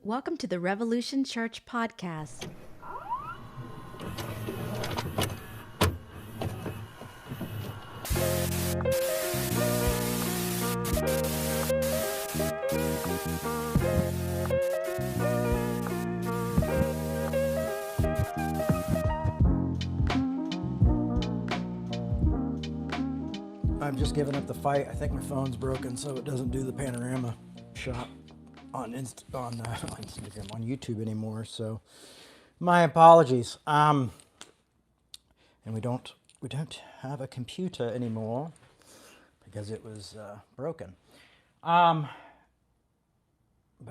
Welcome to the Revolution Church podcast. I've just given up the fight. I think my phone's broken, so it doesn't do the panorama shot on Instagram, on YouTube anymore. So, my apologies. And we don't have a computer anymore because it was broken. But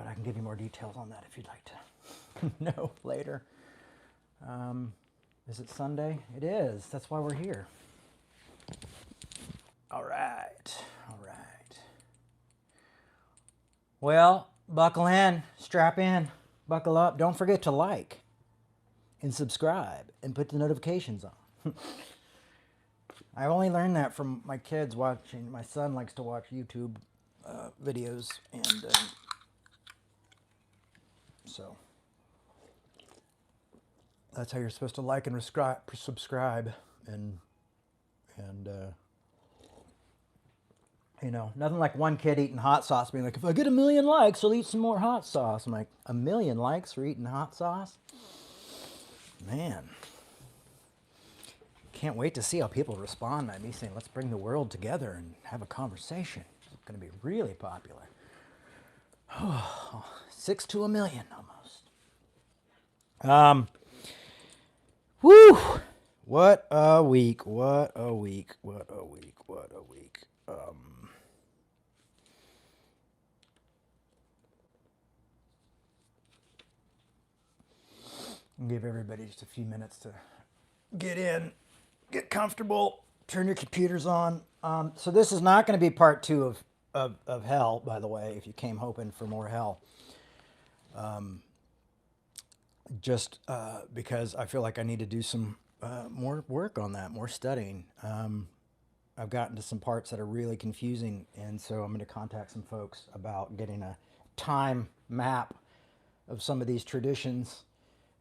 I can give you more details on that if you'd like to know later. Is it Sunday? It is. That's why we're here. All right. Well, buckle in, strap in, buckle up. Don't forget to like and subscribe and put the notifications on. I only learned that from my kids watching. My son likes to watch YouTube videos, and so that's how you're supposed to like and subscribe, and you know, nothing like one kid eating hot sauce being like, if I get 1 million likes, I'll eat some more hot sauce. I'm like, 1 million likes for eating hot sauce? Man. Can't wait to see how people respond by me saying, let's bring the world together and have a conversation. It's going to be really popular. 6 to 1 million almost. Woo! What a week. I'll give everybody just a few minutes to get in, get comfortable, turn your computers on. So this is not going to be part 2 of hell, by the way, if you came hoping for more hell. Just because I feel like I need to do some more work on that, more studying. I've gotten to some parts that are really confusing, and so I'm going to contact some folks about getting a time map of some of these traditions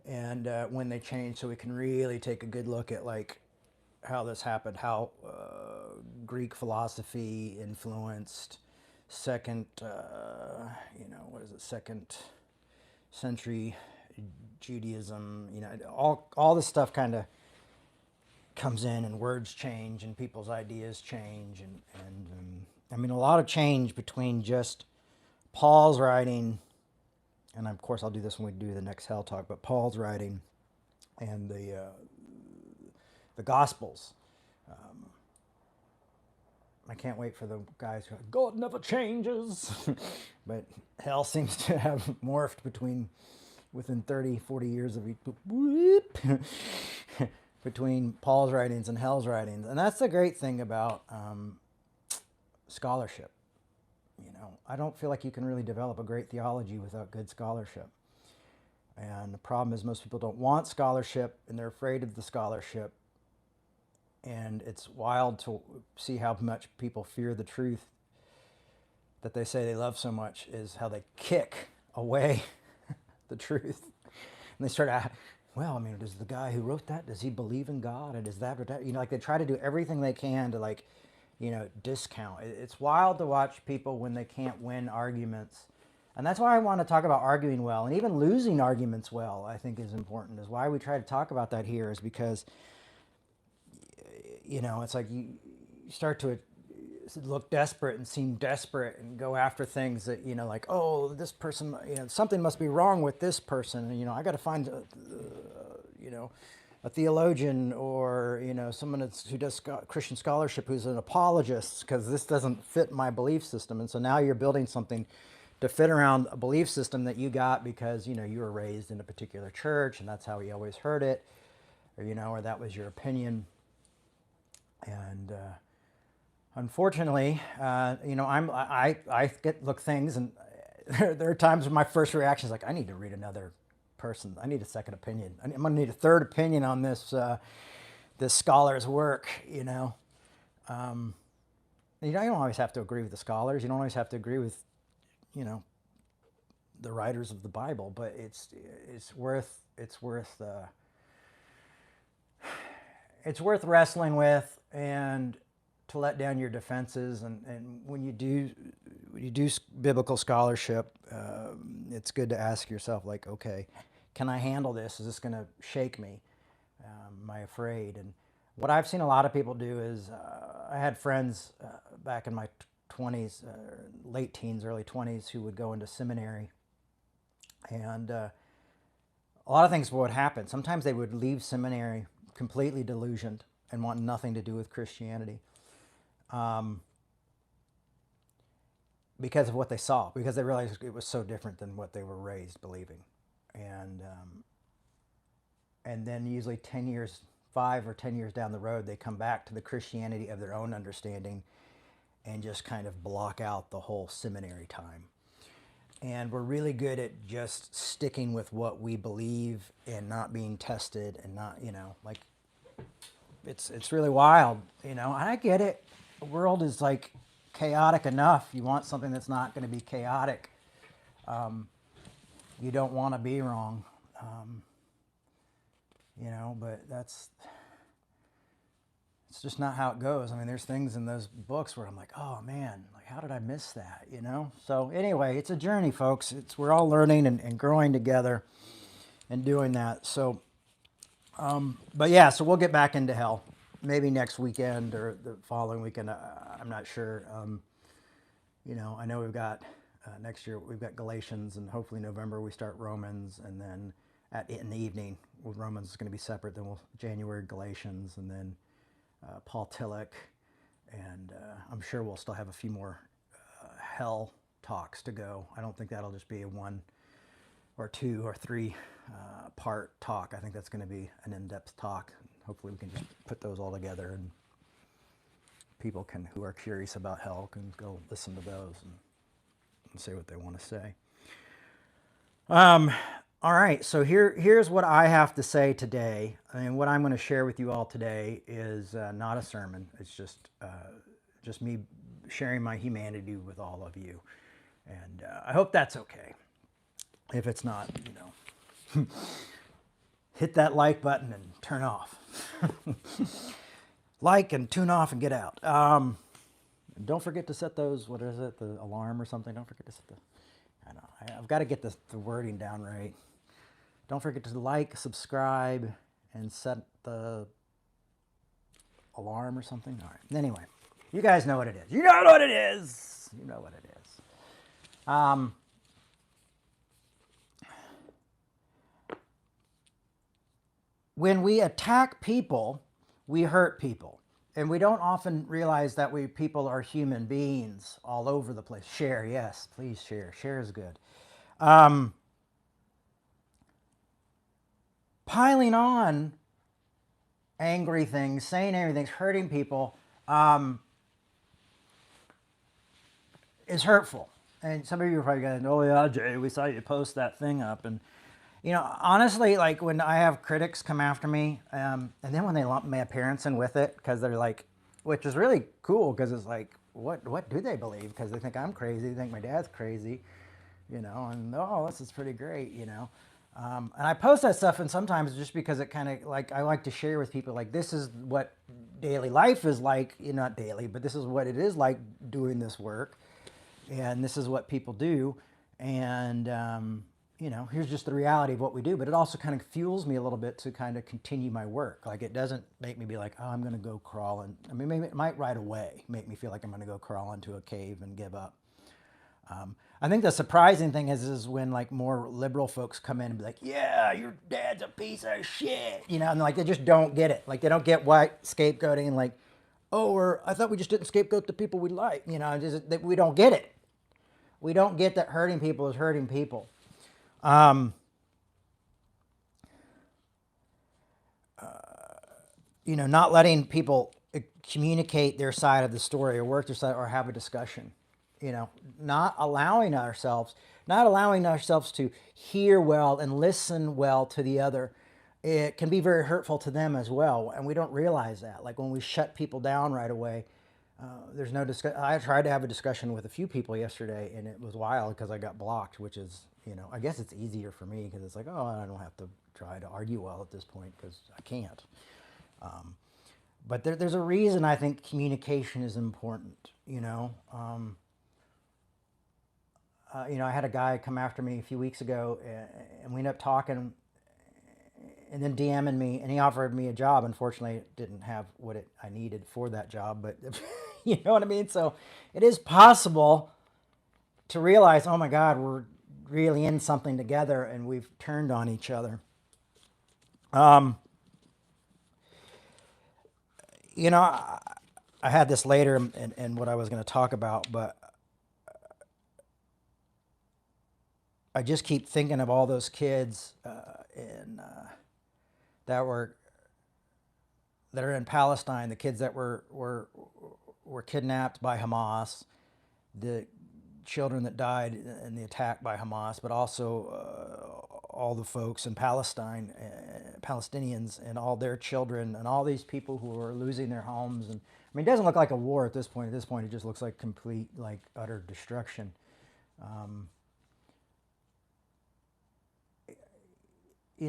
and when they change, so we can really take a good look at like how this happened, how Greek philosophy influenced second century Judaism. You know, all this stuff kind of comes in, and words change, and people's ideas change, and I mean, a lot of change between just Paul's writing, and of course I'll do this when we do the next hell talk, but Paul's writing and the Gospels. I can't wait for the guys who are like, God never changes. But hell seems to have morphed within 30, 40 years of each, between Paul's writings and hell's writings. And that's the great thing about scholarship. You know, I don't feel like you can really develop a great theology without good scholarship. And the problem is most people don't want scholarship, and they're afraid of the scholarship. And it's wild to see how much people fear the truth that they say they love so much, is how they kick away the truth. And they start out, well, I mean, does the guy who wrote that, does he believe in God? And is that, you know, like they try to do everything they can to, like, you know, discount. It's wild to watch people when they can't win arguments. And that's why I want to talk about arguing well, and even losing arguments well, I think is important. Is why we try to talk about that here, is because, you know, it's like you start to look desperate and seem desperate and go after things that, you know, like, oh, this person, you know, something must be wrong with this person. And, you know, I got to find, you know, a theologian, or, you know, someone who does Christian scholarship who's an apologist, because this doesn't fit my belief system. And so now you're building something to fit around a belief system that you got because, you know, you were raised in a particular church and that's how you always heard it, or, you know, or that was your opinion. And unfortunately, you know, I look things, and there are times when my first reaction is like, I need to read another person. I need a second opinion. I'm going to need a third opinion on this this scholar's work. You know, you don't always have to agree with the scholars. You don't always have to agree with, you know, the writers of the Bible, but it's worth it's worth wrestling with, and to let down your defenses. And when you do biblical scholarship, it's good to ask yourself, like, okay, can I handle this? Is this going to shake me? Am I afraid? And what I've seen a lot of people do is, I had friends back in my 20s, late teens, early 20s, who would go into seminary, and a lot of things would happen. Sometimes they would leave seminary completely delusioned and want nothing to do with Christianity, because of what they saw, because they realized it was so different than what they were raised believing. And then usually 10 years, 5 or 10 years down the road, they come back to the Christianity of their own understanding and just kind of block out the whole seminary time. And we're really good at just sticking with what we believe and not being tested, and not, like, it's really wild, I get it. The world is like chaotic enough. You want something that's not going to be chaotic. You don't want to be wrong, but it's just not how it goes. I mean, there's things in those books where I'm like, oh man, like, how did I miss that, So anyway, it's a journey, folks. We're all learning and growing together and doing that. So, but yeah, so we'll get back into hell maybe next weekend or the following weekend. I'm not sure. I know we've got, next year we've got Galatians, and hopefully November we start Romans, and then in the evening, Romans is going to be separate. Then January Galatians, and then Paul Tillich, and I'm sure we'll still have a few more hell talks to go. I don't think that'll just be a 1 or 2 or 3 part talk. I think that's going to be an in-depth talk. Hopefully we can just put those all together, and people who are curious about hell can go listen to those and say what they want to say. All right, so here's what I have to say today. I mean, what I'm going to share with you all today is not a sermon. It's just me sharing my humanity with all of you, and I hope that's okay. If it's not, hit that like button and turn off. Like and tune off and get out. Don't forget to set those, what is it, the alarm or something? Don't forget to set I've got to get the wording down right. Don't forget to like, subscribe, and set the alarm or something. All right. Anyway, you guys know what it is. You know what it is. You know what it is. When we attack people, we hurt people. And we don't often realize that people are human beings all over the place. Share, yes, please share. Share is good. Piling on angry things, saying everything's hurting people, is hurtful. And some of you are probably going, oh yeah, Jay, we saw you post that thing up. And honestly, like, when I have critics come after me, and then when they lump my appearance in with it, because they're like, which is really cool, because it's like, what do they believe? Because they think I'm crazy, they think my dad's crazy, and oh, this is pretty great, and I post that stuff, and sometimes just because it kind of, like, I like to share with people, like, this is what daily life is like, not daily, but this is what it is like doing this work, and this is what people do, and here's just the reality of what we do. But it also kind of fuels me a little bit to kind of continue my work. Like, it doesn't make me be like, oh, I'm going to go crawl. And I mean, maybe it might right away make me feel like I'm going to go crawl into a cave and give up. I think the surprising thing is when, like, more liberal folks come in and be like, yeah, your dad's a piece of shit, and like, they just don't get it. Like, they don't get why scapegoating, and like, oh, I thought we just didn't scapegoat the people we like, just that we don't get it. We don't get that hurting people is hurting people. Not letting people communicate their side of the story or work their side or have a discussion, not allowing ourselves to hear well and listen well to the other. It can be very hurtful to them as well. And we don't realize that. Like, when we shut people down right away, there's no discuss. I tried to have a discussion with a few people yesterday, and it was wild because I got blocked, which is, I guess it's easier for me because it's like, oh, I don't have to try to argue well at this point because I can't. But there's a reason I think communication is important. I had a guy come after me a few weeks ago, and we ended up talking, and then DMing me, and he offered me a job. Unfortunately, it didn't have what I needed for that job, but you know what I mean? So it is possible to realize, oh my God, we're really in something together, and we've turned on each other. I had this later in what I was going to talk about, but I just keep thinking of all those kids that are in Palestine, the kids that were kidnapped by Hamas, the children that died in the attack by Hamas, but also all the folks in Palestine, Palestinians, and all their children, and all these people who are losing their homes. And I mean, it doesn't look like a war at this point. At this point, it just looks like complete, like utter destruction.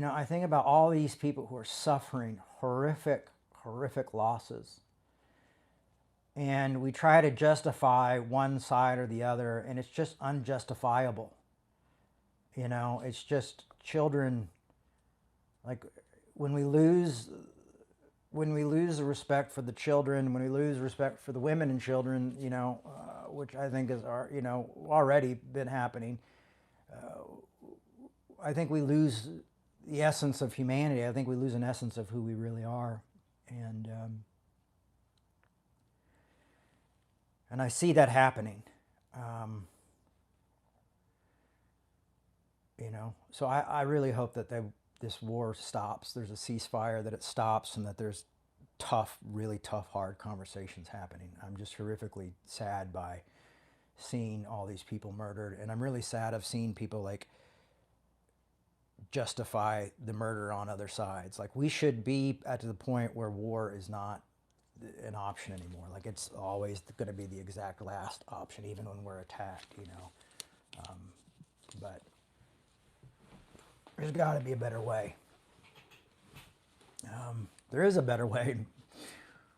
I think about all these people who are suffering horrific losses. And we try to justify one side or the other, and it's just unjustifiable. It's just children, like when we lose the respect for the children, when we lose respect for the women and children, which I think is already been happening, I think we lose the essence of humanity. I think we lose an essence of who we really are. And I see that happening. So I really hope that this war stops. There's a ceasefire, that it stops, and that there's really tough, hard conversations happening. I'm just horrifically sad by seeing all these people murdered, and I'm really sad of seeing people like justify the murder on other sides. Like, we should be at the point where war is not an option anymore. Like, it's always going to be the exact last option, even when we're attacked, but there's got to be a better way. There is a better way.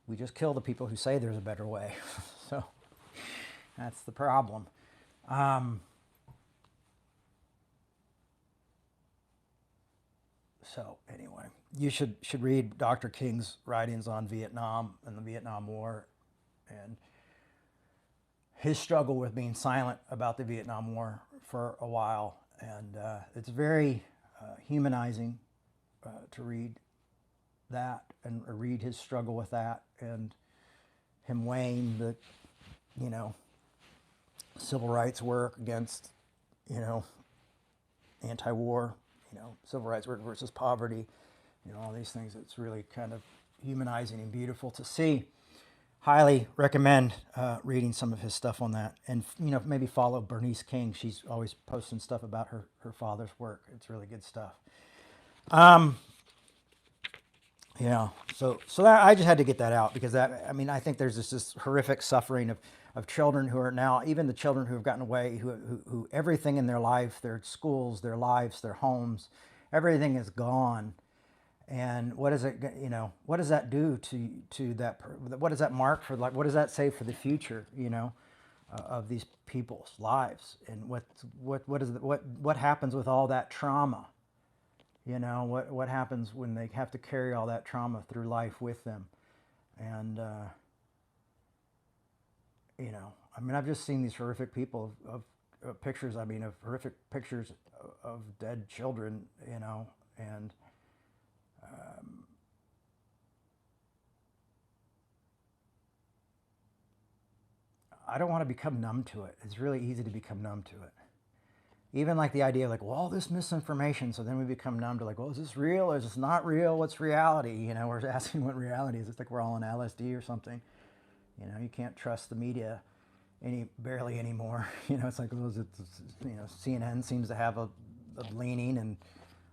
We just kill the people who say there's a better way. So that's the problem. So anyway, you should read Dr. King's writings on Vietnam and the Vietnam War, and his struggle with being silent about the Vietnam War for a while. And it's very humanizing to read that and read his struggle with that, and him weighing the, civil rights work against, anti-war, civil rights work versus poverty, all these things. It's really kind of humanizing and beautiful to see. Highly recommend reading some of his stuff on that, and maybe follow Bernice King. She's always posting stuff about her father's work. It's really good stuff. So that, I just had to get that out, because I think there's this horrific suffering of children who are now, even the children who have gotten away, who everything in their life, their schools, their lives, their homes, everything is gone. And what does it, what does that do to that? What does that mark for? Like, what does that say for the future? Of these people's lives, and what happens with all that trauma? What happens when they have to carry all that trauma through life with them? And I've just seen these horrific people of pictures. Of horrific pictures of dead children. And I don't want to become numb to it. It's really easy to become numb to it. Even like the idea of like, well, all this misinformation, so then we become numb to like, well, is this real or is this not real? What's reality? We're asking what reality is. It's like we're all on LSD or something. You can't trust the media barely anymore. It's like, CNN seems to have a leaning, and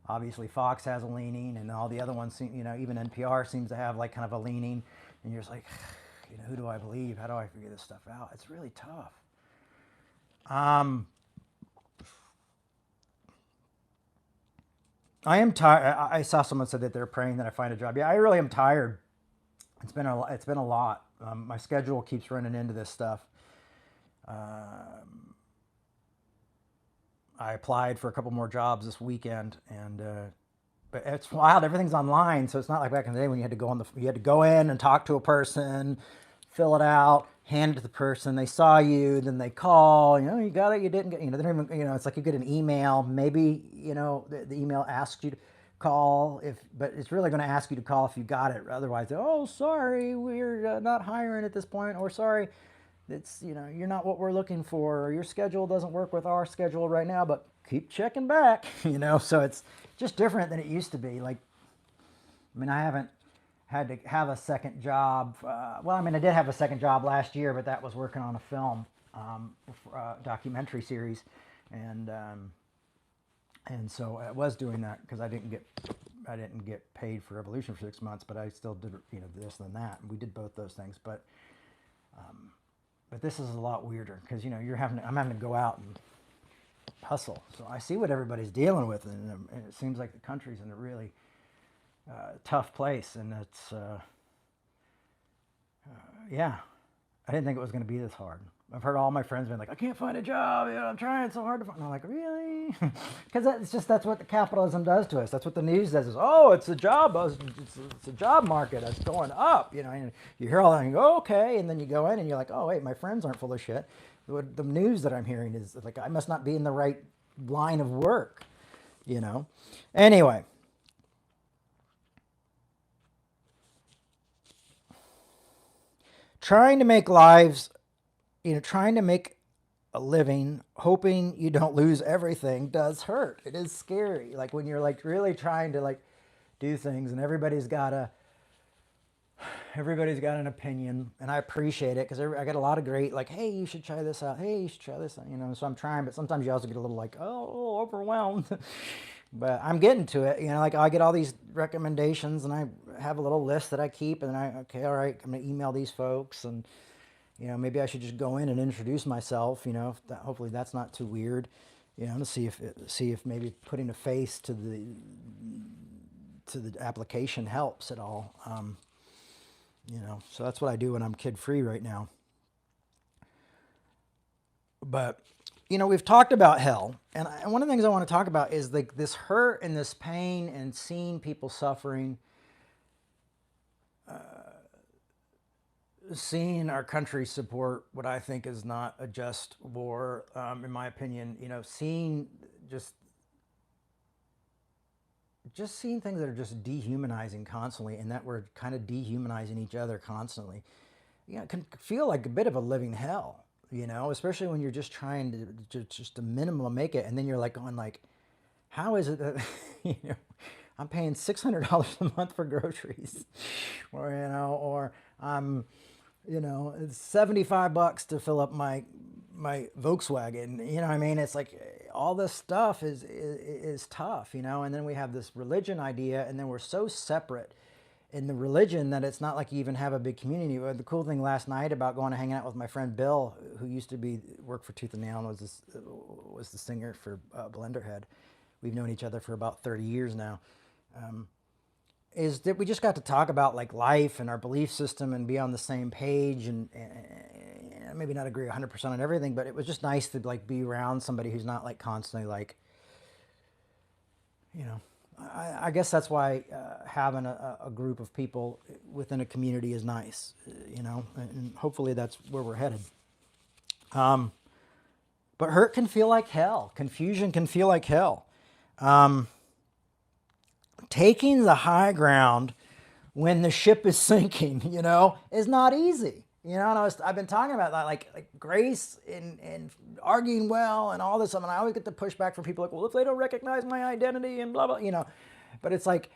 obviously Fox has a leaning, and all the other ones seem, even NPR seems to have like kind of a leaning, and you're just like, who do I believe? How do I figure this stuff out? It's really tough. I am tired. I saw someone said that they're praying that I find a job. Yeah, I really am tired. It's been a lot. My schedule keeps running into this stuff. I applied for a couple more jobs this weekend, and but it's wild. Everything's online, so it's not like back in the day when you had to go in and talk to a person, fill it out, hand it to the person. They saw you, then they call. You got it. You didn't get. They don't even. It's like you get an email. Maybe the email asks you to call but it's really going to ask you to call if you got it. Otherwise, oh, sorry, we're not hiring at this point, or sorry, it's you're not what we're looking for, or your schedule doesn't work with our schedule right now, but keep checking back. So it's just different than it used to be. Like, I haven't had to have a second job. I did have a second job last year, but that was working on a film, documentary series, and so I was doing that because I didn't get paid for Revolution for 6 months, but I still did this and that, and we did both those things. But this is a lot weirder because I'm having to go out and hustle. So I see what everybody's dealing with, and it seems like the country's in a really tough place, and it's yeah. I didn't think it was going to be this hard. I've heard all my friends been like, I can't find a job. I'm trying so hard to find. And I'm like, really? Because that's what the capitalism does to us. That's what the news does. Is it's a job. It's a job market. It's going up. And you hear all that and you go, okay, and then you go in and you're like, oh wait, my friends aren't full of shit. The news that I'm hearing is like I must not be in the right line of work. Anyway. Trying to make a living, hoping you don't lose everything does hurt. It is scary. Like when you're like really trying to like do things and everybody's got an opinion, and I appreciate it because I get a lot of great like, hey, you should try this out. Hey, you should try this out. So I'm trying, but sometimes you also get a little like, oh, overwhelmed. But I'm getting to it. Like I get all these recommendations and I have a little list that I keep, and okay, all right, I'm going to email these folks, and maybe I should just go in and introduce myself, hopefully that's not too weird, to see if maybe putting a face to the application helps at all. So that's what I do when I'm kid-free right now. But we've talked about hell, and one of the things I want to talk about is like this hurt and this pain and seeing people suffering, seeing our country support what I think is not a just war, in my opinion. Seeing just seeing things that are just dehumanizing constantly, and that we're kind of dehumanizing each other constantly. It can feel like a bit of a living hell. Especially when you're just trying to just a minimum make it, and then you're like going like, how is it that I'm paying $600 a month for groceries, or I'm it's $75 to fill up my Volkswagen. It's like all this stuff is tough, and then we have this religion idea, and then we're so separate in the religion that it's not like you even have a big community. The cool thing last night about going to hang out with my friend Bill, who used to work for Tooth and Nail and was the singer for Blenderhead. We've known each other for about 30 years now. Is that we just got to talk about like life and our belief system and be on the same page, and maybe not agree 100% on everything, but it was just nice to like be around somebody who's not like constantly like, I guess that's why having a group of people within a community is nice, and hopefully that's where we're headed. But hurt can feel like hell. Confusion can feel like hell. Taking the high ground when the ship is sinking, is not easy. And I've been talking about that, like grace and arguing well and all this stuff. And I always get the pushback from people like, well, if they don't recognize my identity and blah, blah, But it's like,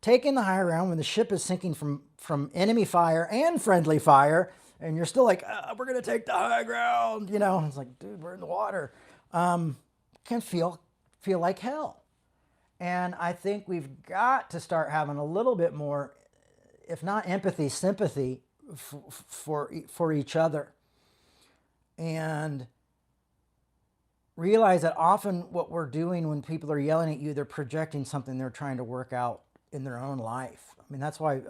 taking the high ground when the ship is sinking from enemy fire and friendly fire, and you're still like, we're going to take the high ground, It's like, dude, we're in the water. Can feel like hell. And I think we've got to start having a little bit more, if not empathy, sympathy for each other, and realize that often what we're doing when people are yelling at you, they're projecting something they're trying to work out in their own life. I mean, that's why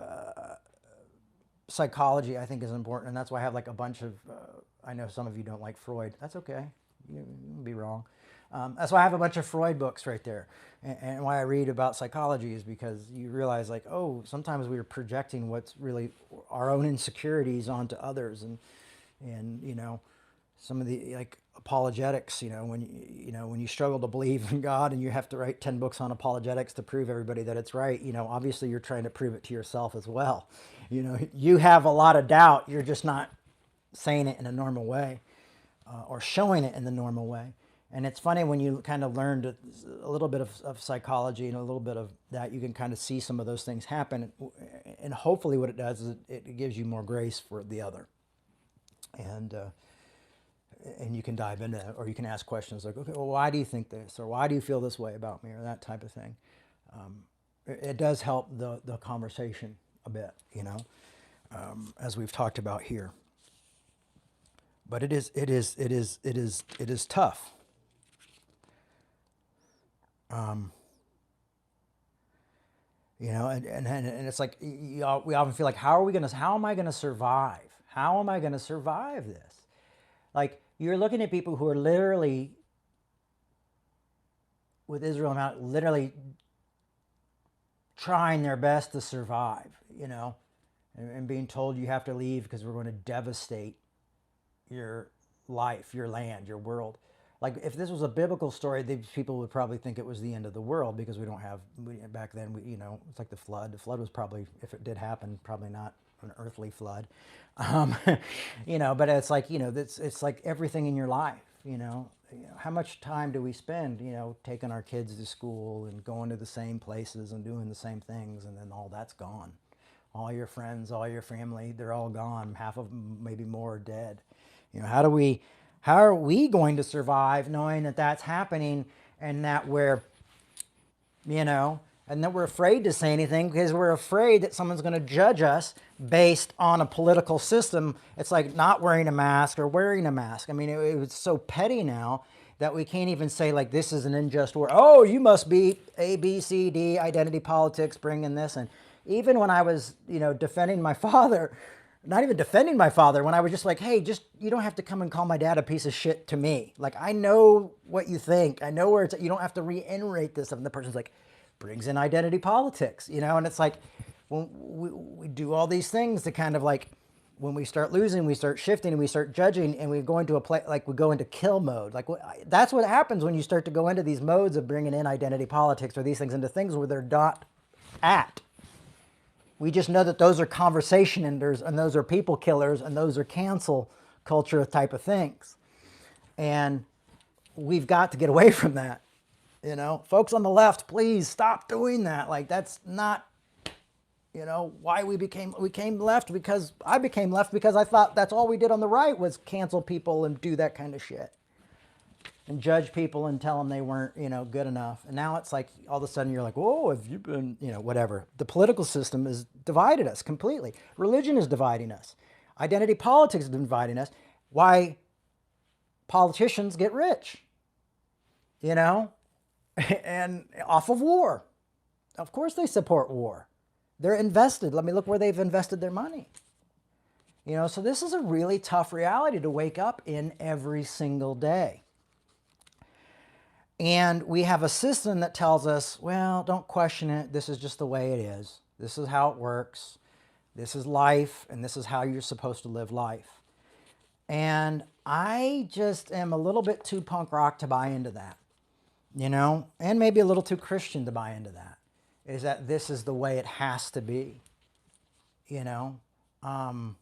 psychology, I think, is important, and that's why I have like a bunch of. I know some of you don't like Freud. That's okay. You can be wrong. That's why I have a bunch of Freud books right there, and why I read about psychology is because you realize, like, oh, sometimes we are projecting what's really our own insecurities onto others, and some of the like apologetics. When you struggle to believe in God and you have to write 10 books on apologetics to prove everybody that it's right. Obviously you're trying to prove it to yourself as well. You have a lot of doubt. You're just not saying it in a normal way, or showing it in the normal way. And it's funny when you kind of learn a little bit of psychology and a little bit of that, you can kind of see some of those things happen. And hopefully what it does is it gives you more grace for the other. And you can dive into that, or you can ask questions like, okay, well, why do you think this? Or why do you feel this way about me? Or that type of thing. It does help the conversation a bit, as we've talked about here. But it is tough. And it's like we often feel like, how am I gonna survive? How am I gonna survive this? Like, you're looking at people who are literally, with Israel now, literally trying their best to survive, and being told you have to leave because we're going to devastate your life, your land, your world. Like, if this was a biblical story, these people would probably think it was the end of the world, because back then, it's like the flood. The flood was probably, if it did happen, probably not an earthly flood. But it's like, it's like everything in your life, how much time do we spend, taking our kids to school and going to the same places and doing the same things, and then all that's gone. All your friends, all your family, they're all gone. Half of them, maybe more, are dead. How are we going to survive knowing that that's happening, and that we're afraid to say anything because we're afraid that someone's going to judge us based on a political system? It's like not wearing a mask or wearing a mask. I mean, it's so petty now that we can't even say, like, this is an unjust war. Oh, you must be A, B, C, D, identity politics, bringing this. And even when I was, defending my father, not even defending my father, when I was just like, hey, you don't have to come and call my dad a piece of shit to me. Like, I know what you think. I know where it's at. You don't have to reiterate this. And the person's like, brings in identity politics, and it's like, when we do all these things to kind of like, when we start losing, we start shifting and we start judging, and we go into we go into kill mode. Like, that's what happens when you start to go into these modes of bringing in identity politics or these things into things where they're not at. We just know that those are conversation enders, and those are people killers, and those are cancel culture type of things. And we've got to get away from that. Folks on the left, please stop doing that. Like, that's not, why we became left, because I became left because I thought that's all we did on the right was cancel people and do that kind of shit and judge people and tell them they weren't, good enough. And now it's like, all of a sudden you're like, whoa, have you been, whatever. The political system has divided us completely. Religion is dividing us. Identity politics is dividing us. Why politicians get rich, and off of war. Of course they support war. They're invested. Let me look where they've invested their money. So this is a really tough reality to wake up in every single day. And we have a system that tells us, well, don't question it. This is just the way it is. This is how it works. This is life, and this is how you're supposed to live life. And I just am a little bit too punk rock to buy into that. And maybe a little too Christian to buy into that, is that this is the way it has to be. I'd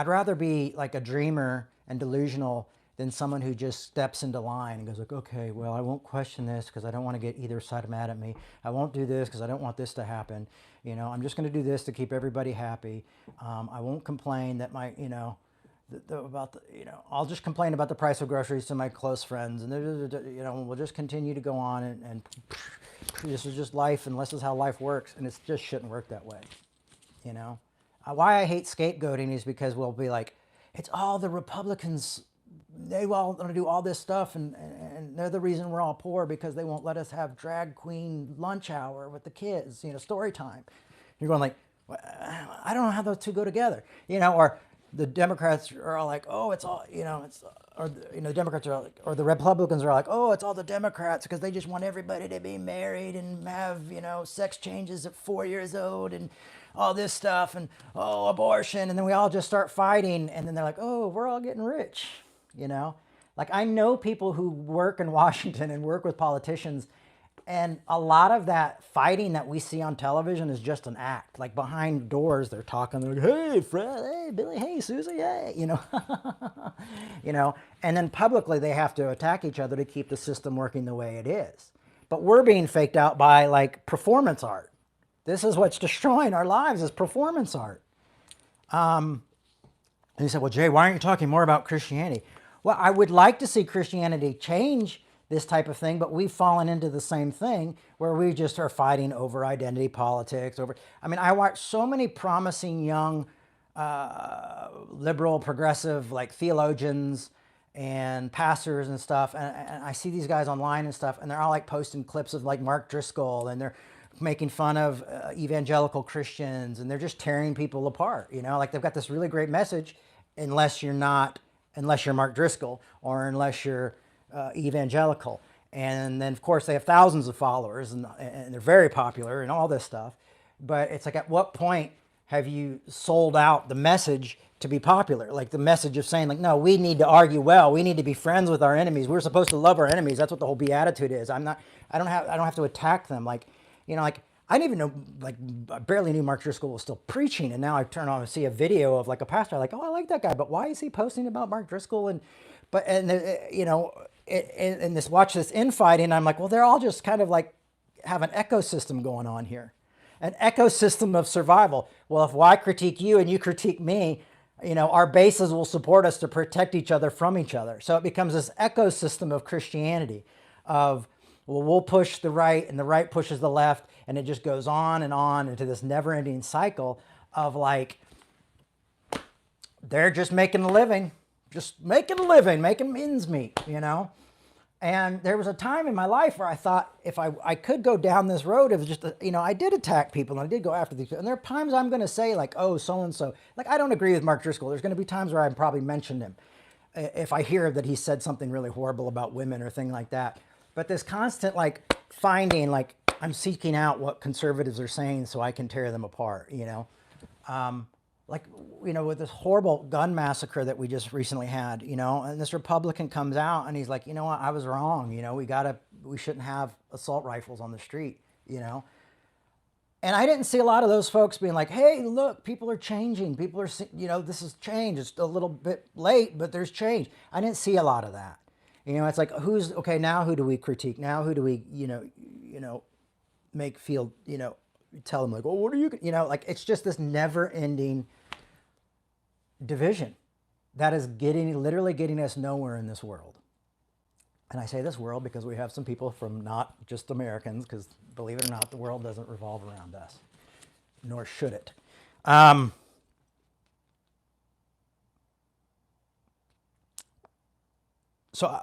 rather be like a dreamer and delusional than someone who just steps into line and goes like, okay, well, I won't question this because I don't want to get either side mad at me. I won't do this because I don't want this to happen. I'm just going to do this to keep everybody happy. I won't complain that I'll just complain about the price of groceries to my close friends, and we'll just continue to go on, and this is just life, and this is how life works, and it just shouldn't work that way. Why I hate scapegoating is because we'll be like, it's all the Republicans. They all want to do all this stuff, and they're the reason we're all poor because they won't let us have drag queen lunch hour with the kids, story time. You're going like, well, I don't know how those two go together, or the Democrats are all like, oh, it's all, the Democrats are like, or the Republicans are like, oh, it's all the Democrats because they just want everybody to be married and have, sex changes at 4 years old and all this stuff and, oh, abortion. And then we all just start fighting. And then they're like, oh, we're all getting rich, Like I know people who work in Washington and work with politicians, and a lot of that fighting that we see on television is just an act. Like behind doors, they're talking. They're like, "Hey, Fred. Hey, Billy. Hey, Susie. Hey," And then publicly, they have to attack each other to keep the system working the way it is. But we're being faked out by like performance art. This is what's destroying our lives: is performance art. And you said, "Well, Jay, why aren't you talking more about Christianity?" Well, I would like to see Christianity change this type of thing, but we've fallen into the same thing where we just are fighting over identity politics. I watch so many promising young liberal, progressive, like theologians and pastors and stuff, and I see these guys online and stuff, and they're all like posting clips of like Mark Driscoll, and they're making fun of evangelical Christians, and they're just tearing people apart. Like they've got this really great message, unless you're Mark Driscoll or unless you're evangelical. And then of course they have thousands of followers and they're very popular and all this stuff. But it's like, at what point have you sold out the message to be popular? Like the message of saying like, no, we need to argue well. We need to be friends with our enemies. We're supposed to love our enemies. That's what the whole beatitude is. I don't have to attack them. Like, I didn't even know, like, I barely knew Mark Driscoll was still preaching, and now I turn on and see a video of like a pastor. I'm like, oh, I like that guy, but why is he posting about Mark Driscoll? And watch this infighting. I'm like, well, they're all just kind of like have an ecosystem going on here, an ecosystem of survival. Well, if I critique you and you critique me, our bases will support us to protect each other from each other. So it becomes this ecosystem of Christianity of, well, we'll push the right and the right pushes the left, and it just goes on and on into this never-ending cycle of like, they're just making a living, making ends meet, And there was a time in my life where I thought if I could go down this road of just, I did attack people and I did go after these people. And there are times I'm going to say like, oh, so-and-so. Like, I don't agree with Mark Driscoll. There's going to be times where I probably mentioned him if I hear that he said something really horrible about women or thing like that. But this constant like finding, like I'm seeking out what conservatives are saying so I can tear them apart, with this horrible gun massacre that we just recently had, and this Republican comes out and he's like, you know what, I was wrong. We shouldn't have assault rifles on the street, And I didn't see a lot of those folks being like, hey, look, people are changing. People are, this is change. It's a little bit late, but there's change. I didn't see a lot of that. It's like, now who do we critique? Now who do we, make feel, tell them like, oh, what are you, like it's just this never ending division that is literally getting us nowhere in this world. And I say this world because we have some people from not just Americans, because believe it or not, the world doesn't revolve around us, nor should it. So,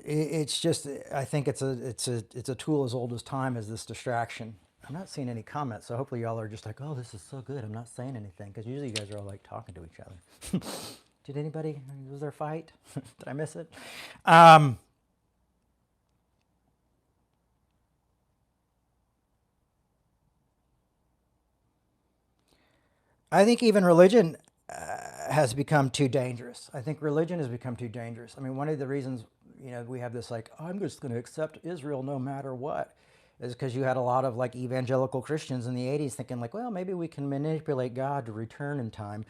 it's just, I think it's a tool as old as time as this distraction. I'm not seeing any comments, so hopefully y'all are just like, oh, this is so good. I'm not saying anything, because usually you guys are all like talking to each other. Was there a fight? Did I miss it? I think even religion has become too dangerous. I think religion has become too dangerous. One of the reasons, we have this like, oh, I'm just going to accept Israel no matter what, is because you had a lot of like evangelical Christians in the 80s thinking like, well, maybe we can manipulate God to return in time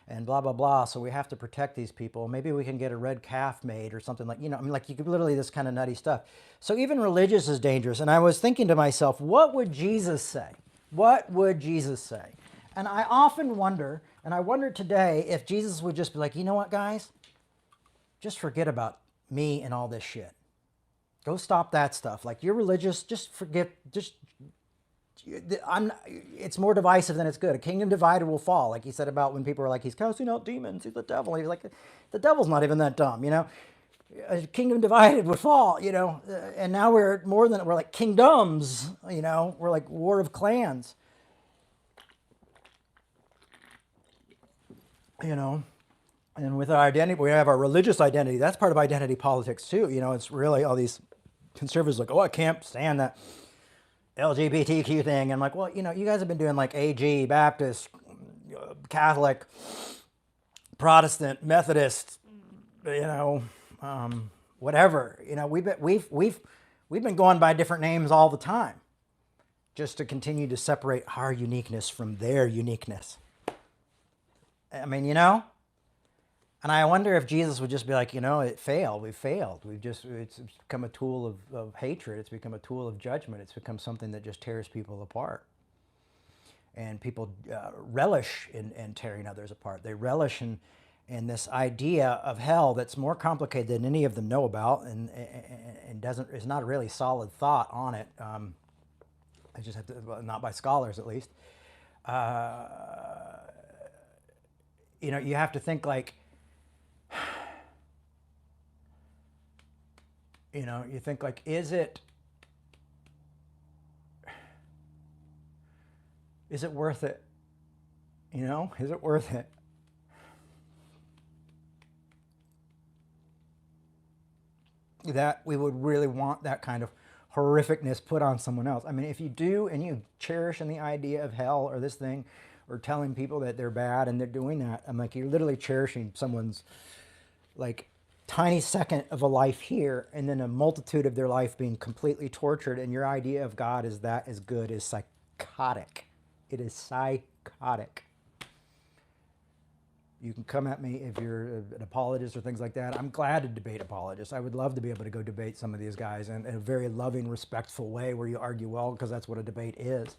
and blah, blah, blah. So we have to protect these people. Maybe we can get a red calf made or something like, you could literally this kind of nutty stuff. So even religious is dangerous. And I was thinking to myself, what would Jesus say? What would Jesus say? And I often wonder, and I wonder today, if Jesus would just be like, you know what, guys? Just forget about me and all this shit. Go stop that stuff. Like, you're religious, just forget, just, it's more divisive than it's good. A kingdom divided will fall. Like he said about when people were like, he's casting out demons, he's the devil. He's like, the devil's not even that dumb, you know? A kingdom divided would fall, you know? And now we're like kingdoms, you know? We're like war of clans, you know? And with our identity, we have our religious identity. That's part of identity politics too. You know, it's really all these conservatives like, oh, I can't stand that LGBTQ thing. And I'm like, well, you know, you guys have been doing like AG, Baptist, Catholic, Protestant, Methodist, you know, whatever. You know, we've been going by different names all the time, just to continue to separate our uniqueness from their uniqueness. I mean, you know. And I wonder if Jesus would just be like, you know, it failed. We failed. It's become a tool of hatred. It's become a tool of judgment. It's become something that just tears people apart. And people relish in tearing others apart. They relish in this idea of hell that's more complicated than any of them know about, and is not a really solid thought on it. I just have to, well, not by scholars at least. You know, you have to think like, you know, you think like, is it worth it? You know, is it worth it? That we would really want that kind of horrificness put on someone else. I mean, if you do and you cherish in the idea of hell or this thing, or telling people that they're bad and they're doing that, I'm like, you're literally cherishing someone's like tiny second of a life here, and then a multitude of their life being completely tortured, and your idea of God is that is good is psychotic. It is psychotic. You can come at me if you're an apologist or things like that. I'm glad to debate apologists. I would love to be able to go debate some of these guys in a very loving, respectful way where you argue well, because that's what a debate is.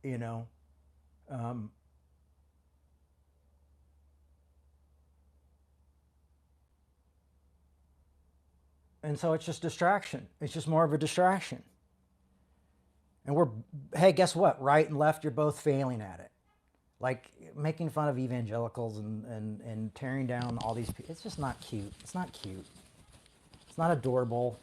You know, and so it's just distraction. It's just more of a distraction. And hey, guess what? Right and left, you're both failing at it. Like making fun of evangelicals and tearing down all these people. It's just not cute. It's not cute. It's not adorable.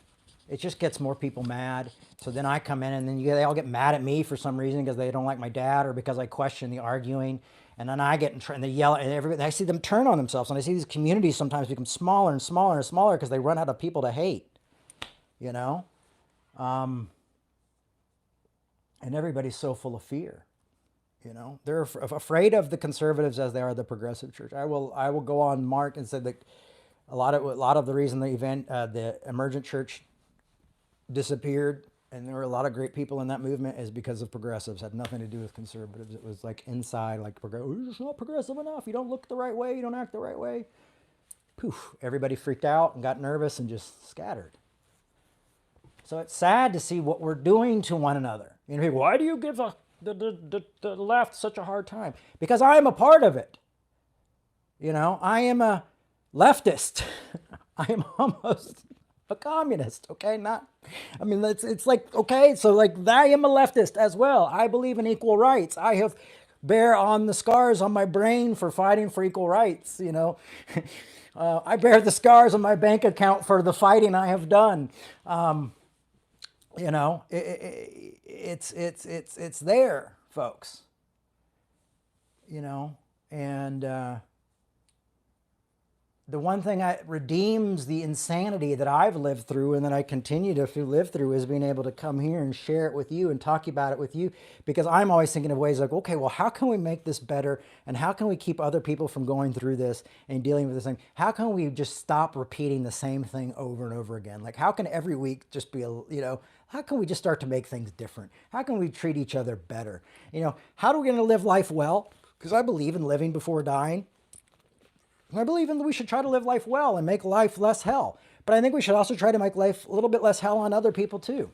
It just gets more people mad. So then I come in and then they all get mad at me for some reason because they don't like my dad or because I question the arguing. And then I get and they yell and I see them turn on themselves. And I see these communities sometimes become smaller and smaller and smaller because they run out of people to hate, you know? And everybody's so full of fear. You know, they're afraid of the conservatives as they are the progressive church. I will go on Mark and say that a lot of the reason the emergent church disappeared, and there were a lot of great people in that movement, is because of progressives. It had nothing to do with conservatives. It was like inside, like, you're just not progressive enough. You don't look the right way. You don't act the right way. Poof! Everybody freaked out and got nervous and just scattered. So it's sad to see what we're doing to one another. You know, people, why do you give the left such a hard time? Because I am a part of it. You know, I am a leftist. I am almost a communist, okay? I mean, it's like, okay, so like I am a leftist as well. I believe in equal rights. I have bear on the scars on my brain for fighting for equal rights, you know. I bear the scars on my bank account for the fighting I have done. You know, it's there, folks. You know, and the one thing that redeems the insanity that I've lived through and that I continue to live through is being able to come here and share it with you and talk about it with you, because I'm always thinking of ways like, okay, well, how can we make this better? And how can we keep other people from going through this and dealing with this thing? How can we just stop repeating the same thing over and over again? Like, how can every week just be how can we just start to make things different? How can we treat each other better? You know, how are we going to live life well? Because I believe in living before dying. I believe we should try to live life well and make life less hell. But I think we should also try to make life a little bit less hell on other people too.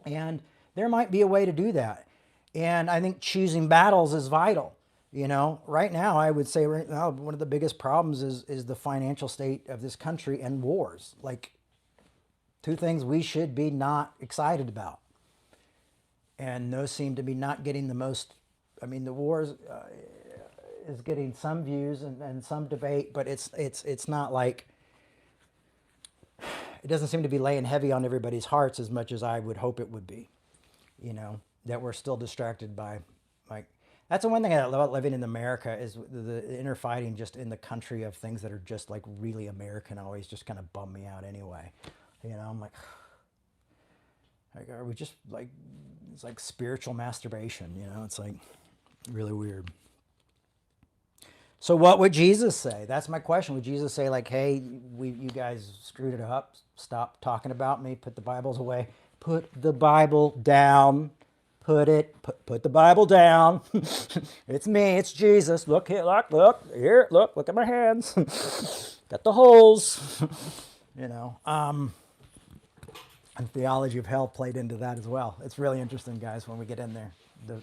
And there might be a way to do that. And I think choosing battles is vital. You know, right now, I would say right now, one of the biggest problems is the financial state of this country and wars. Like, two things we should be not excited about. And those seem to be not getting the most. I mean, the wars is getting some views and some debate, but it's not like, it doesn't seem to be laying heavy on everybody's hearts as much as I would hope it would be. You know, that we're still distracted by, like, that's the one thing I love about living in America is the inner fighting just in the country of things that are just like really American always just kind of bum me out anyway. You know, I'm like, are we just like, it's like spiritual masturbation, you know? It's like really weird. So what would Jesus say? That's my question. Would Jesus say like, hey, you guys screwed it up. Stop talking about me. Put the Bibles away. Put the Bible down. Put the Bible down. It's me. It's Jesus. Look here. Look here. Look at my hands. Got the holes. You know. And theology of hell played into that as well. It's really interesting, guys, when we get in there. The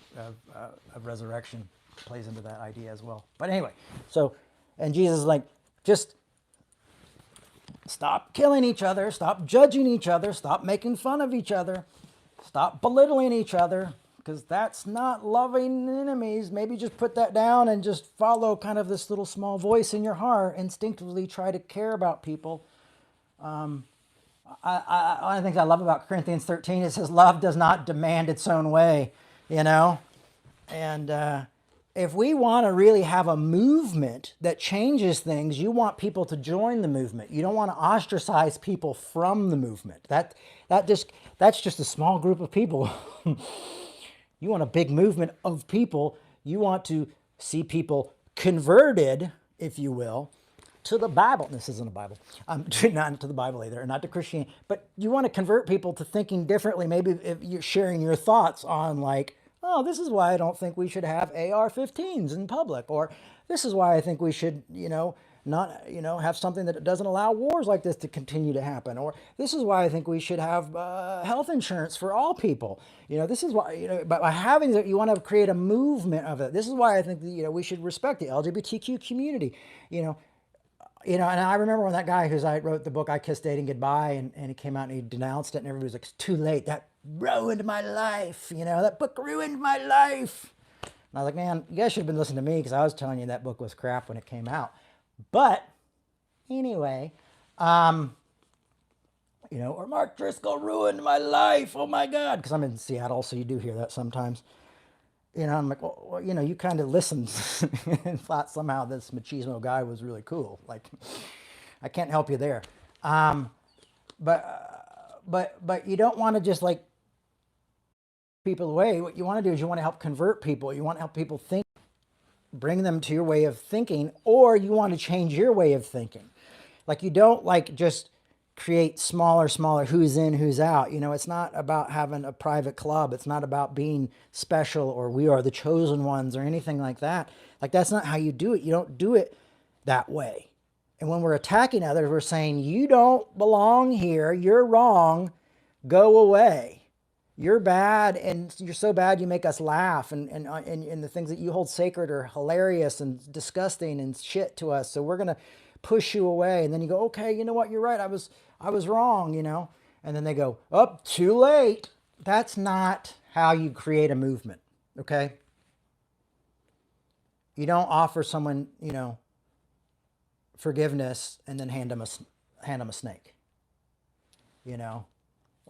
of resurrection plays into that idea as well. But anyway, so, and Jesus is like, just stop killing each other, stop judging each other, stop making fun of each other, stop belittling each other, because that's not loving enemies. Maybe just put that down and just follow kind of this little small voice in your heart, instinctively try to care about people. One of the things I love about Corinthians 13, it says love does not demand its own way, you know? And if we want to really have a movement that changes things, you want people to join the movement. You don't want to ostracize people from the movement. That's just a small group of people. You want a big movement of people. You want to see people converted, if you will, to the Bible. This isn't a Bible. Not to the Bible either, not to Christianity. But you want to convert people to thinking differently. Maybe if you're sharing your thoughts on like, oh, this is why I don't think we should have AR-15s in public, or this is why I think we should, not, have something that doesn't allow wars like this to continue to happen, or this is why I think we should have health insurance for all people. This is why, but by having that, you want to create a movement of it. This is why I think that, we should respect the LGBTQ community, and I remember when that guy I wrote the book, I Kissed Dating Goodbye, and he came out and he denounced it, and everybody was like, it's too late. That ruined my life. That book ruined my life. And I was like, man, you guys should have been listening to me because I was telling you that book was crap when it came out. But anyway, or Mark Driscoll ruined my life. Oh my God. Because I'm in Seattle, so you do hear that sometimes. I'm like, well, you kind of listened and thought somehow this machismo guy was really cool. Like, I can't help you there. But you don't want to just like people away. What you want to do is you want to help convert people. You want to help people think, bring them to your way of thinking, or you want to change your way of thinking. Like, you don't like just create smaller, who's in, who's out. It's not about having a private club. It's not about being special or we are the chosen ones or anything like that. Like, that's not how you do it. You don't do it that way. And when we're attacking others, we're saying, you don't belong here. You're wrong. Go away. You're bad, and you're so bad you make us laugh, and the things that you hold sacred are hilarious and disgusting and shit to us. So we're going to push you away. And then you go, okay, you know what? You're right. I was wrong, And then they go, oh, too late. That's not how you create a movement, okay? You don't offer someone, forgiveness and then hand them a snake,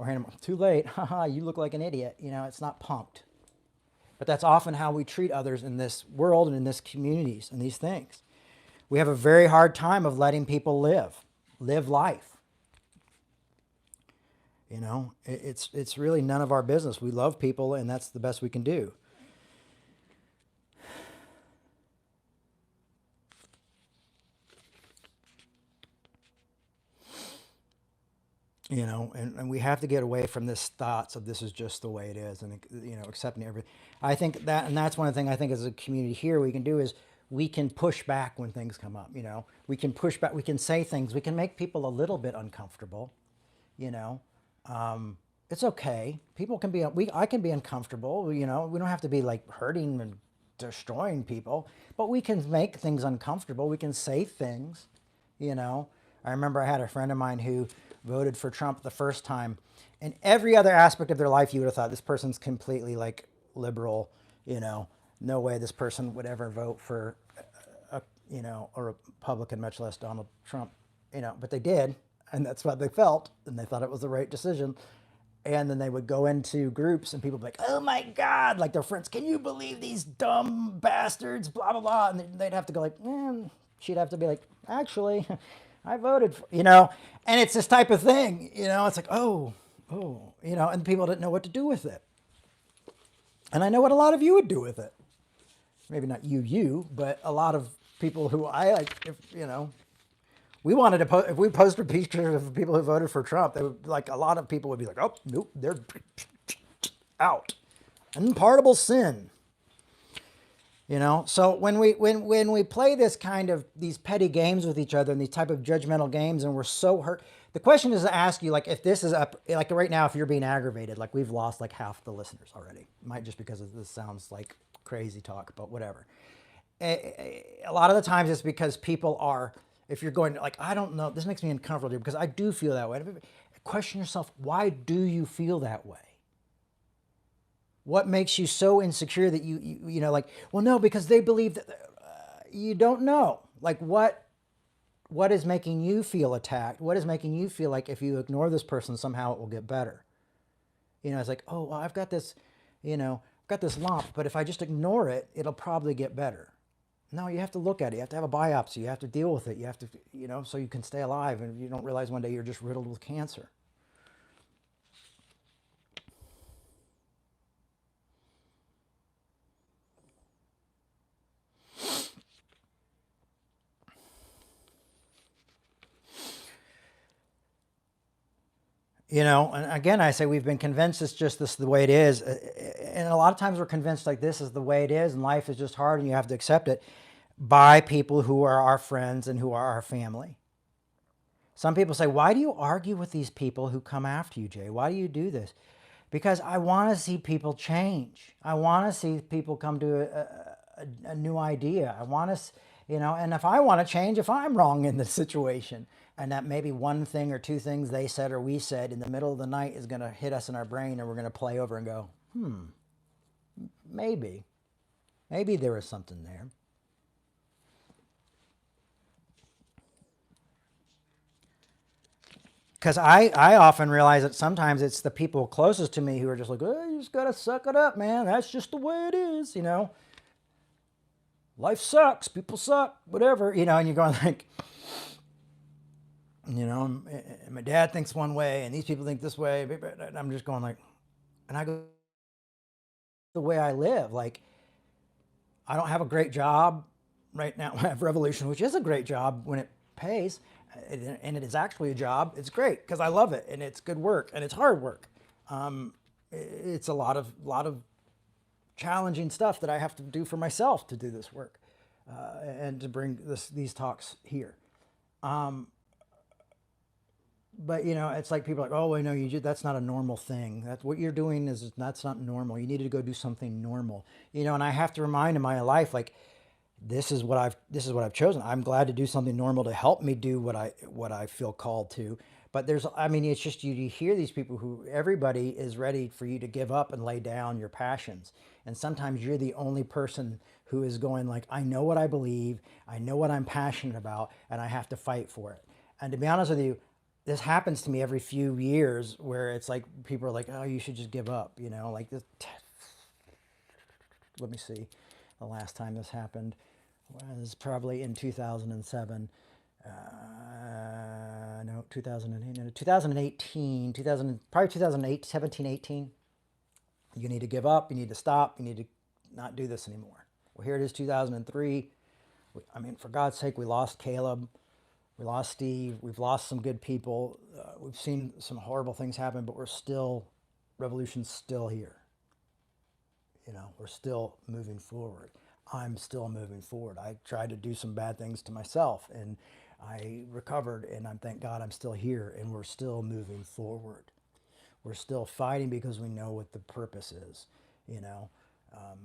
or hand them, too late, haha, you look like an idiot. It's not punked. But that's often how we treat others in this world and in this communities and these things. We have a very hard time of letting people live life. It's really none of our business. We love people, and that's the best we can do. And we have to get away from this thoughts of this is just the way it is, and accepting everything. I think that, and that's one of the things I think as a community here we can do is we can push back when things come up. We can push back. We can say things. We can make people a little bit uncomfortable. It's okay. People can be. I can be uncomfortable. We don't have to be like hurting and destroying people, but we can make things uncomfortable. We can say things, you know. I remember I had a friend of mine who voted for Trump the first time, and every other aspect of their life you would have thought this person's completely like liberal, you know, no way this person would ever vote for you know, a Republican, much less Donald Trump, you know, but they did, and that's what they felt, and they thought it was the right decision. And then they would go into groups and people would be like, oh my God, like their friends, can you believe these dumb bastards, blah, blah, blah. And they'd have to go like, she'd have to be like, actually, I voted for, you know, and it's this type of thing, you know, it's like, you know, and people didn't know what to do with it. And I know what a lot of you would do with it. Maybe not you, but a lot of people who I like, if, you know, we wanted to post, if we posted pictures of people who voted for Trump, they would, like, a lot of people would be like, oh, nope, they're out. Unpardonable sin. You know, so when we play this kind of, these petty games with each other and these type of judgmental games, and we're so hurt, the question is to ask you, like, if this is up, like right now, if you're being aggravated, like we've lost like half the listeners already. Might just because this sounds like crazy talk, but whatever. A lot of the times it's because people are, if you're going like, I don't know, this makes me uncomfortable because I do feel that way. Question yourself, why do you feel that way? What makes you so insecure that you know, like, well, no, because they believe that, you don't know. Like what is making you feel attacked? What is making you feel like if you ignore this person, somehow it will get better? You know, it's like, oh, well, I've got this, you know, I've got this lump, but if I just ignore it, it'll probably get better. No, you have to look at it. You have to have a biopsy. You have to deal with it. You have to, you know, so you can stay alive and you don't realize one day you're just riddled with cancer. You know, and again, I say we've been convinced it's just this the way it is. And a lot of times we're convinced like this is the way it is and life is just hard and you have to accept it by people who are our friends and who are our family. Some people say, why do you argue with these people who come after you, Jay? Why do you do this? Because I want to see people change. I want to see people come to a new idea. I want to, you know, and if I want to change, if I'm wrong in the situation, and that maybe one thing or two things they said or we said in the middle of the night is going to hit us in our brain and we're going to play over and go, maybe there is something there. Because I often realize that sometimes it's the people closest to me who are just like, oh, you just got to suck it up, man. That's just the way it is, you know. Life sucks. People suck, whatever, you know, and you're going like, you know, my dad thinks one way and these people think this way. And I'm just going like, and I go, the way I live, like, I don't have a great job right now. I have Revolution, which is a great job when it pays. And it is actually a job. It's great because I love it and it's good work and it's hard work. It's a lot of challenging stuff that I have to do for myself to do this work and to bring these talks here. But you know, it's like people are like, oh, I know that's not a normal thing. That's what you're doing that's not normal. You need to go do something normal. You know, and I have to remind in my life, like, this is what I've chosen. I'm glad to do something normal to help me do what I feel called to. But I mean, it's just you hear these people who everybody is ready for you to give up and lay down your passions. And sometimes you're the only person who is going like, I know what I believe, I know what I'm passionate about, and I have to fight for it. And to be honest with you, this happens to me every few years where it's like people are like, oh, you should just give up, you know, like this. Let me see. The last time this happened was probably in 2007. No, 2008, no, 2018, probably 2008, 17, 18. You need to give up. You need to stop. You need to not do this anymore. Well, here it is, 2003. I mean, for God's sake, we lost Caleb. We lost Steve. We've lost some good people. We've seen some horrible things happen, but Revolution's still here. You know, we're still moving forward. I'm still moving forward. I tried to do some bad things to myself and I recovered and thank God I'm still here and we're still moving forward. We're still fighting because we know what the purpose is, you know.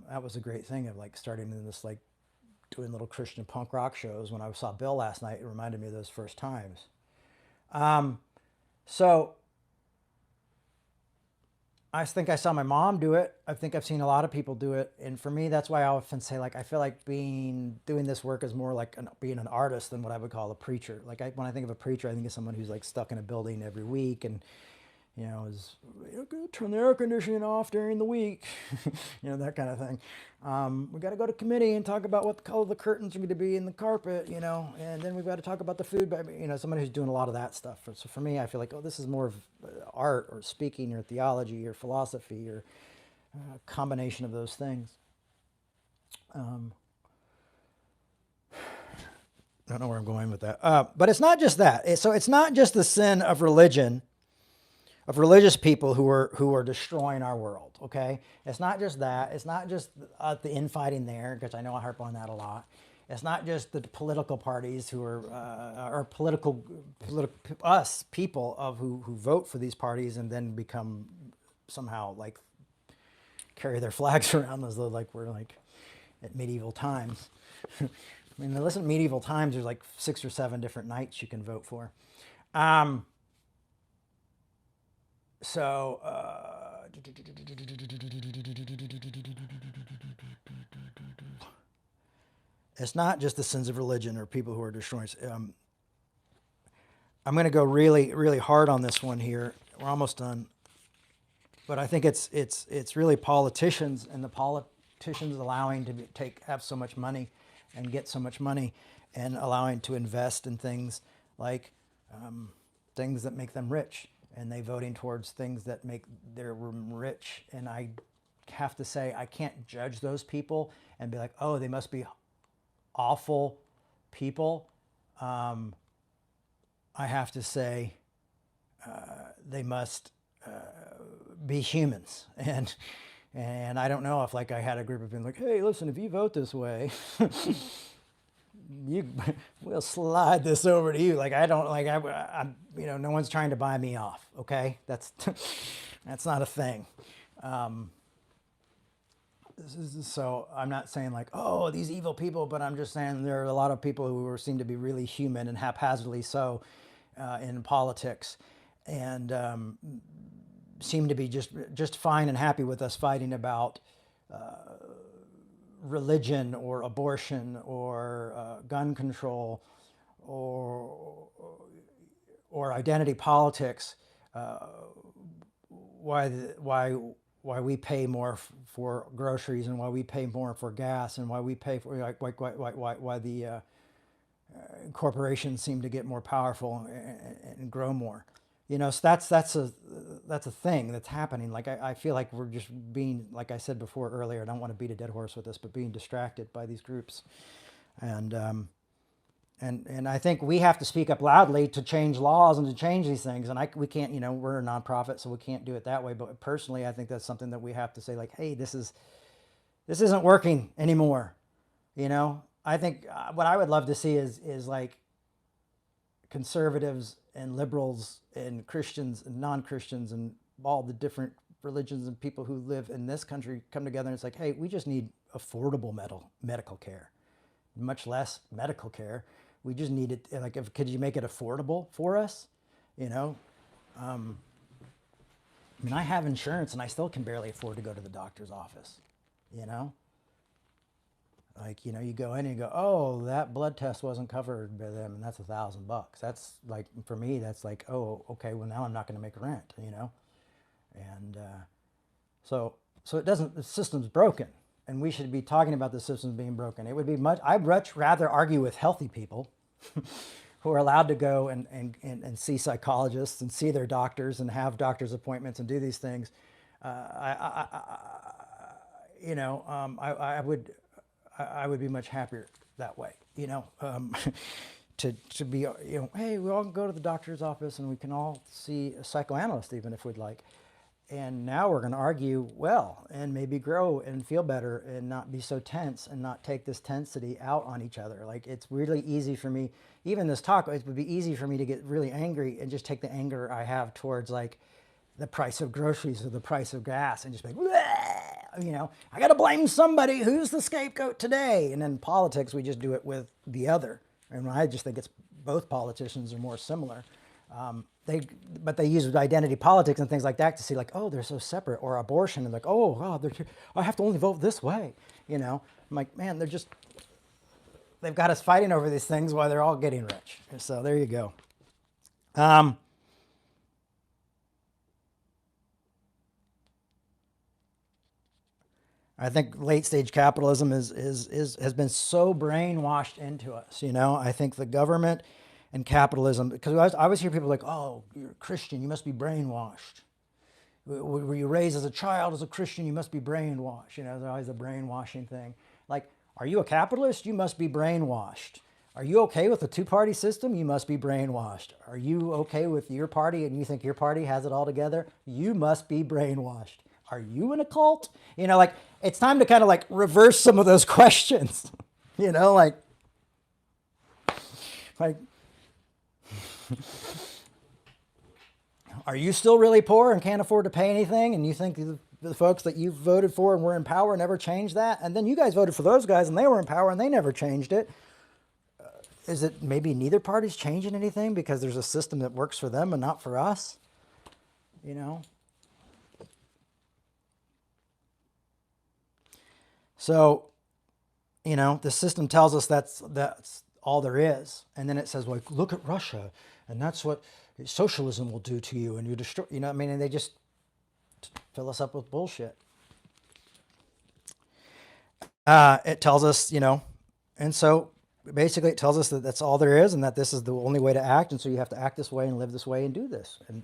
That was a great thing of like starting in this like doing little Christian punk rock shows. When I saw Bill last night, it reminded me of those first times. So I think I saw my mom do it. I think I've seen a lot of people do it. And for me, that's why I often say, like, I feel like doing this work is more like being an artist than what I would call a preacher. Like when I think of a preacher, I think of someone who's like stuck in a building every week and, is turn the air conditioning off during the week, that kind of thing. We got to go to committee and talk about what the color of the curtains are going to be in the carpet, and then we've got to talk about the food, but somebody who's doing a lot of that stuff. So for me, I feel like, this is more of art or speaking or theology or philosophy or a combination of those things. I don't know where I'm going with that. But it's not just that. So it's not just the sin of religion, of religious people who are destroying our world, okay? It's not just that. It's not just the infighting there, because I know I harp on that a lot. It's not just the political parties who are, or us people who vote for these parties and then become somehow like carry their flags around as though like we're like at medieval times. I mean, listen, medieval times, there's like 6 or 7 different knights you can vote for. It's not just the sins of religion or people who are destroying. I'm going to go really, really hard on this one here. We're almost done, but I think it's really politicians, and the politicians allowing to have so much money and get so much money, and allowing to invest in things like things that make them rich. And they voting towards things that make them rich. And I have to say, I can't judge those people and be like, oh, they must be awful people. I have to say, they must be humans. And I don't know if like I had a group of people like, hey, listen, if you vote this way, we'll slide this over to you. Like I don't like I'm no one's trying to buy me off. Okay, that's not a thing. So I'm not saying like, oh, these evil people, but I'm just saying there are a lot of people who seem to be really human and haphazardly so in politics, and seem to be just fine and happy with us fighting about religion or abortion or gun control or identity politics. Why we pay more for groceries, and why we pay more for gas, and why we pay for why the corporations seem to get more powerful and grow more. So that's a thing that's happening. Like I feel like we're just being, like I said before earlier, I don't want to beat a dead horse with this, but being distracted by these groups, and I think we have to speak up loudly to change laws and to change these things. And we can't, we're a nonprofit, so we can't do it that way. But personally, I think that's something that we have to say, like, hey, this isn't working anymore. I think what I would love to see is like conservatives and liberals and Christians and non-Christians and all the different religions and people who live in this country come together, and it's like, hey, we just need affordable medical care, much less medical care. We just need it. Like, could you make it affordable for us? I mean, I have insurance and I still can barely afford to go to the doctor's office, Like, you go in and you go, oh, that blood test wasn't covered by them, and that's $1,000. That's like, for me, that's like, oh, okay, well, now I'm not going to make rent, And so it doesn't, the system's broken, and we should be talking about the system being broken. It would be I'd much rather argue with healthy people who are allowed to go and see psychologists and see their doctors and have doctor's appointments and do these things. I would be much happier that way, to be, hey, we all can go to the doctor's office and we can all see a psychoanalyst even if we'd like. And now we're going to argue well and maybe grow and feel better and not be so tense and not take this tensity out on each other. Like, it's really easy for me, even this talk, it would be easy for me to get really angry and just take the anger I have towards like the price of groceries or the price of gas and just be like, I got to blame somebody. Who's the scapegoat today? And in politics, we just do it with the other. And I just think it's both politicians are more similar. But they use identity politics and things like that to see like, oh, they're so separate, or abortion, and like, oh, wow, I have to only vote this way. I'm like, man, they've got us fighting over these things while they're all getting rich. So there you go. I think late stage capitalism has been so brainwashed into us. I think the government and capitalism, because I always hear people like, oh, you're a Christian, you must be brainwashed. Were you raised as a child as a Christian, you must be brainwashed. There's always a brainwashing thing. Like, are you a capitalist? You must be brainwashed. Are you okay with the two-party system? You must be brainwashed. Are you okay with your party and you think your party has it all together? You must be brainwashed. Are you in a cult? Like, it's time to kind of like reverse some of those questions. Like are you still really poor and can't afford to pay anything? And you think the folks that you voted for and were in power never changed that? And then you guys voted for those guys and they were in power and they never changed it. Is it maybe neither party's changing anything because there's a system that works for them and not for us? So, the system tells us that's all there is. And then it says, well, look at Russia, and that's what socialism will do to you, and you destroy, and they just fill us up with bullshit. It tells us, and so basically it tells us that that's all there is and that this is the only way to act. And so you have to act this way and live this way and do this and,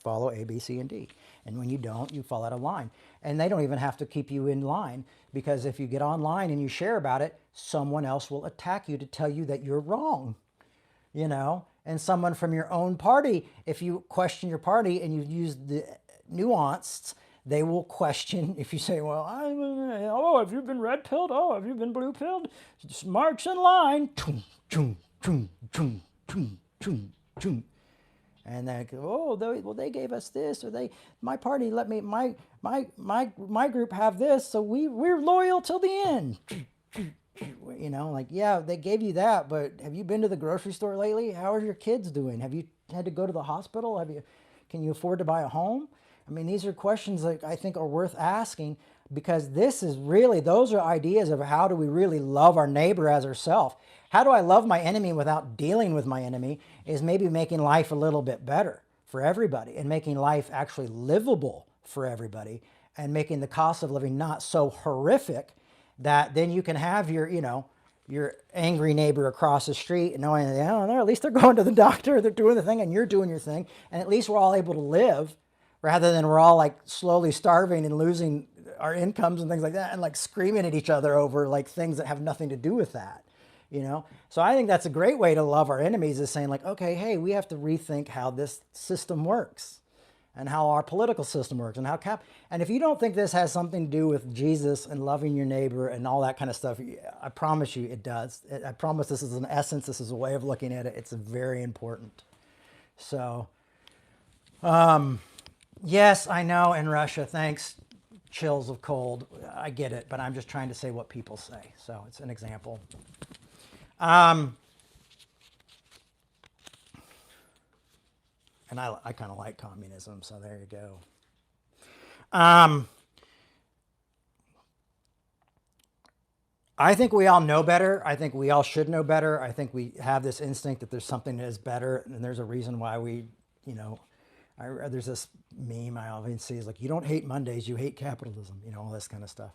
follow A, B, C, and D. And when you don't, you fall out of line. And they don't even have to keep you in line, because if you get online and you share about it, someone else will attack you to tell you that you're wrong, and someone from your own party, if you question your party and you use the nuanced, they will question if you say, well, have you been red pilled? Oh, have you been blue pilled? Just march in line. And they go, they gave us this, or my party let me, my group have this, so we're loyal till the end. Like, yeah, they gave you that, but have you been to the grocery store lately? How are your kids doing? Have you had to go to the hospital? Can you afford to buy a home? I mean, these are questions that I think are worth asking, because those are ideas of how do we really love our neighbor as ourselves. How do I love my enemy without dealing with my enemy is maybe making life a little bit better for everybody and making life actually livable for everybody and making the cost of living not so horrific that then you can have your angry neighbor across the street and knowing that, at least they're going to the doctor, they're doing the thing, and you're doing your thing. And at least we're all able to live, rather than we're all like slowly starving and losing our incomes and things like that and like screaming at each other over like things that have nothing to do with that. So I think that's a great way to love our enemies, is saying like, okay, hey, we have to rethink how this system works and how our political system works and and if you don't think this has something to do with Jesus and loving your neighbor and all that kind of stuff, I promise you it does. I promise this is an essence. This is a way of looking at it. It's very important. So, yes, I know, in Russia, thanks, chills of cold. I get it, but I'm just trying to say what people say. So it's an example. And I kind of like communism, so there you go. I think we all know better. I think we all should know better. I think we have this instinct that there's something that is better, and there's a reason why we, there's this meme I often see is like, you don't hate Mondays, you hate capitalism, all this kind of stuff.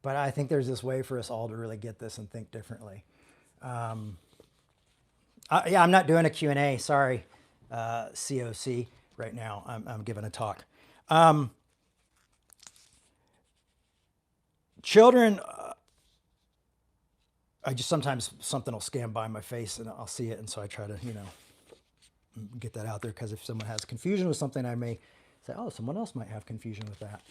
But I think there's this way for us all to really get this and think differently. I'm not doing a Q&A, sorry, COC, right now. I'm giving a talk. Children, I just sometimes something will scan by my face and I'll see it, and so I try to, get that out there, because if someone has confusion with something, I may say, oh, someone else might have confusion with that.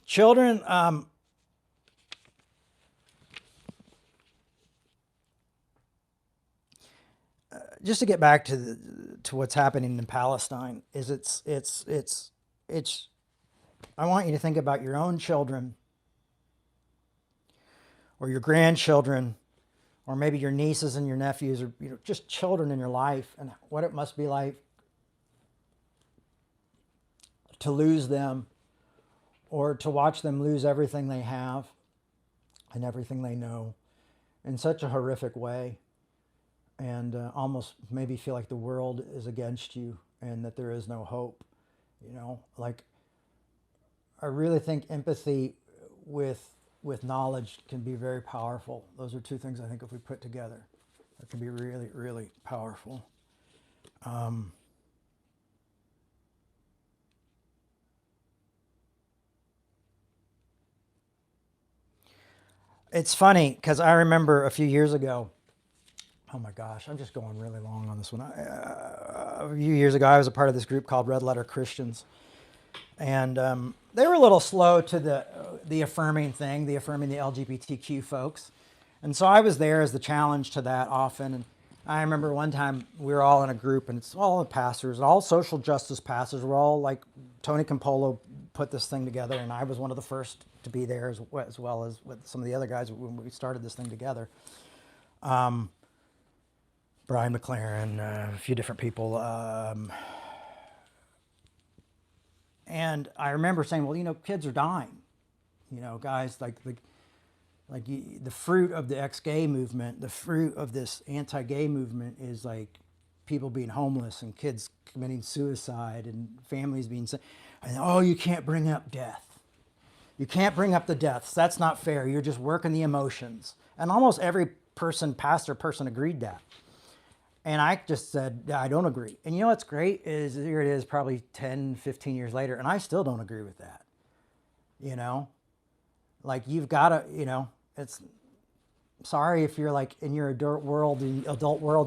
Children, just to get back to what's happening in Palestine, is it's. I want you to think about your own children, or your grandchildren, or maybe your nieces and your nephews, or just children in your life, and what it must be like to lose them, or to watch them lose everything they have and everything they know in such a horrific way, and almost maybe feel like the world is against you and that there is no hope. Like, I really think empathy with knowledge can be very powerful. Those are two things I think if we put together, that can be really, really powerful. It's funny because I remember a few years ago. Oh my gosh, I'm just going really long on this one. A few years ago, I was a part of this group called Red Letter Christians, and they were a little slow to the affirming thing, the affirming the LGBTQ folks, and so I was there as the challenge to that often. And I remember one time we were all in a group, and it's all the pastors, all social justice pastors. We're all like Tony Campolo put this thing together, and I was one of the first to be there as well as with some of the other guys when we started this thing together. Brian McLaren, a few different people. And I remember saying, well, kids are dying. Guys, like the fruit of the ex-gay movement, the fruit of this anti-gay movement is like people being homeless and kids committing suicide and families being sick. And oh, you can't bring up death. You can't bring up the deaths. That's not fair. You're just working the emotions. And almost every pastor person agreed that. And I just said, yeah, I don't agree. And what's great is here it is probably 10, 15 years later, and I still don't agree with that. Like you've got to, it's sorry if you're like in your adult world,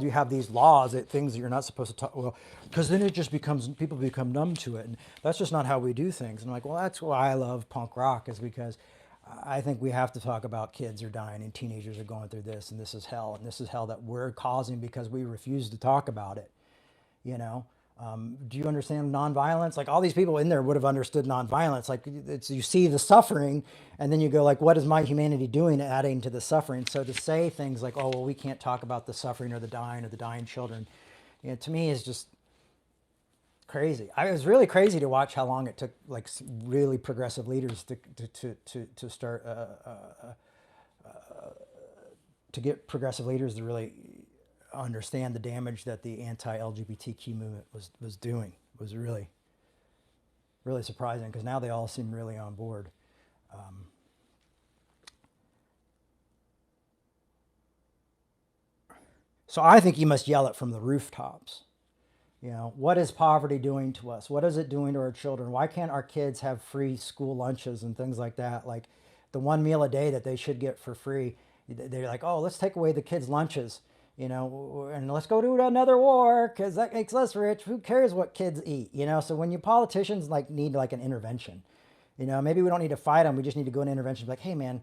you have these laws that things that you're not supposed to talk, well, because then it just people become numb to it. And that's just not how we do things. And I'm like, well, that's why I love punk rock, is because I think we have to talk about kids are dying and teenagers are going through this, and this is hell, and this is hell that we're causing because we refuse to talk about it. Do you understand nonviolence? Like all these people in there would have understood nonviolence. Like you see the suffering, and then you go like, what is my humanity doing adding to the suffering? So to say things like, oh, well, we can't talk about the suffering or the dying children, to me is just crazy. It was really crazy to watch how long it took, like really progressive leaders to start to get progressive leaders to really understand the damage that the anti-LGBTQ movement was doing. It was really, really surprising because now they all seem really on board. So I think you must yell it from the rooftops. What is poverty doing to us? What is it doing to our children? Why can't our kids have free school lunches and things like that? Like the one meal a day that they should get for free. They're like, oh, let's take away the kids' lunches, and let's go to another war because that makes us rich. Who cares what kids eat? So when you politicians need like an intervention, maybe we don't need to fight them. We just need to go into intervention. Like, hey, man,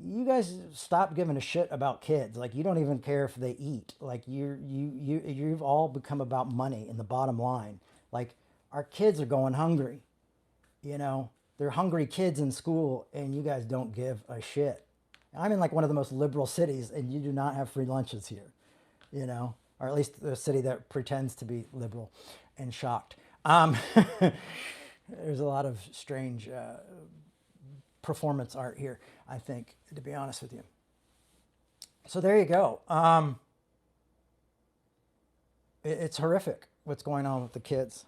you guys stop giving a shit about kids. Like you don't even care if they eat. Like you've all become about money and the bottom line. Like our kids are going hungry. They're hungry kids in school, and you guys don't give a shit. I'm in like one of the most liberal cities, and you do not have free lunches here, or at least the city that pretends to be liberal and shocked. There's a lot of strange performance art here, I think, to be honest with you. So there you go. It's horrific what's going on with the kids.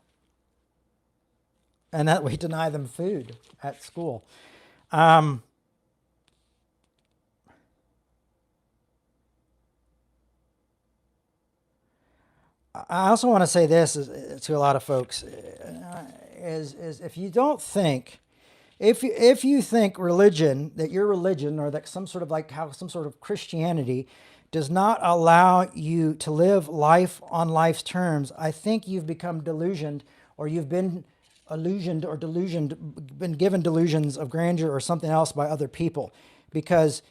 And that we deny them food at school. I also want to say this to a lot of folks, is if you don't think, if you think religion, that your religion or that some sort of like how some sort of Christianity does not allow you to live life on life's terms, I think you've become delusioned, or you've been illusioned or delusioned, been given delusions of grandeur or something else by other people. Because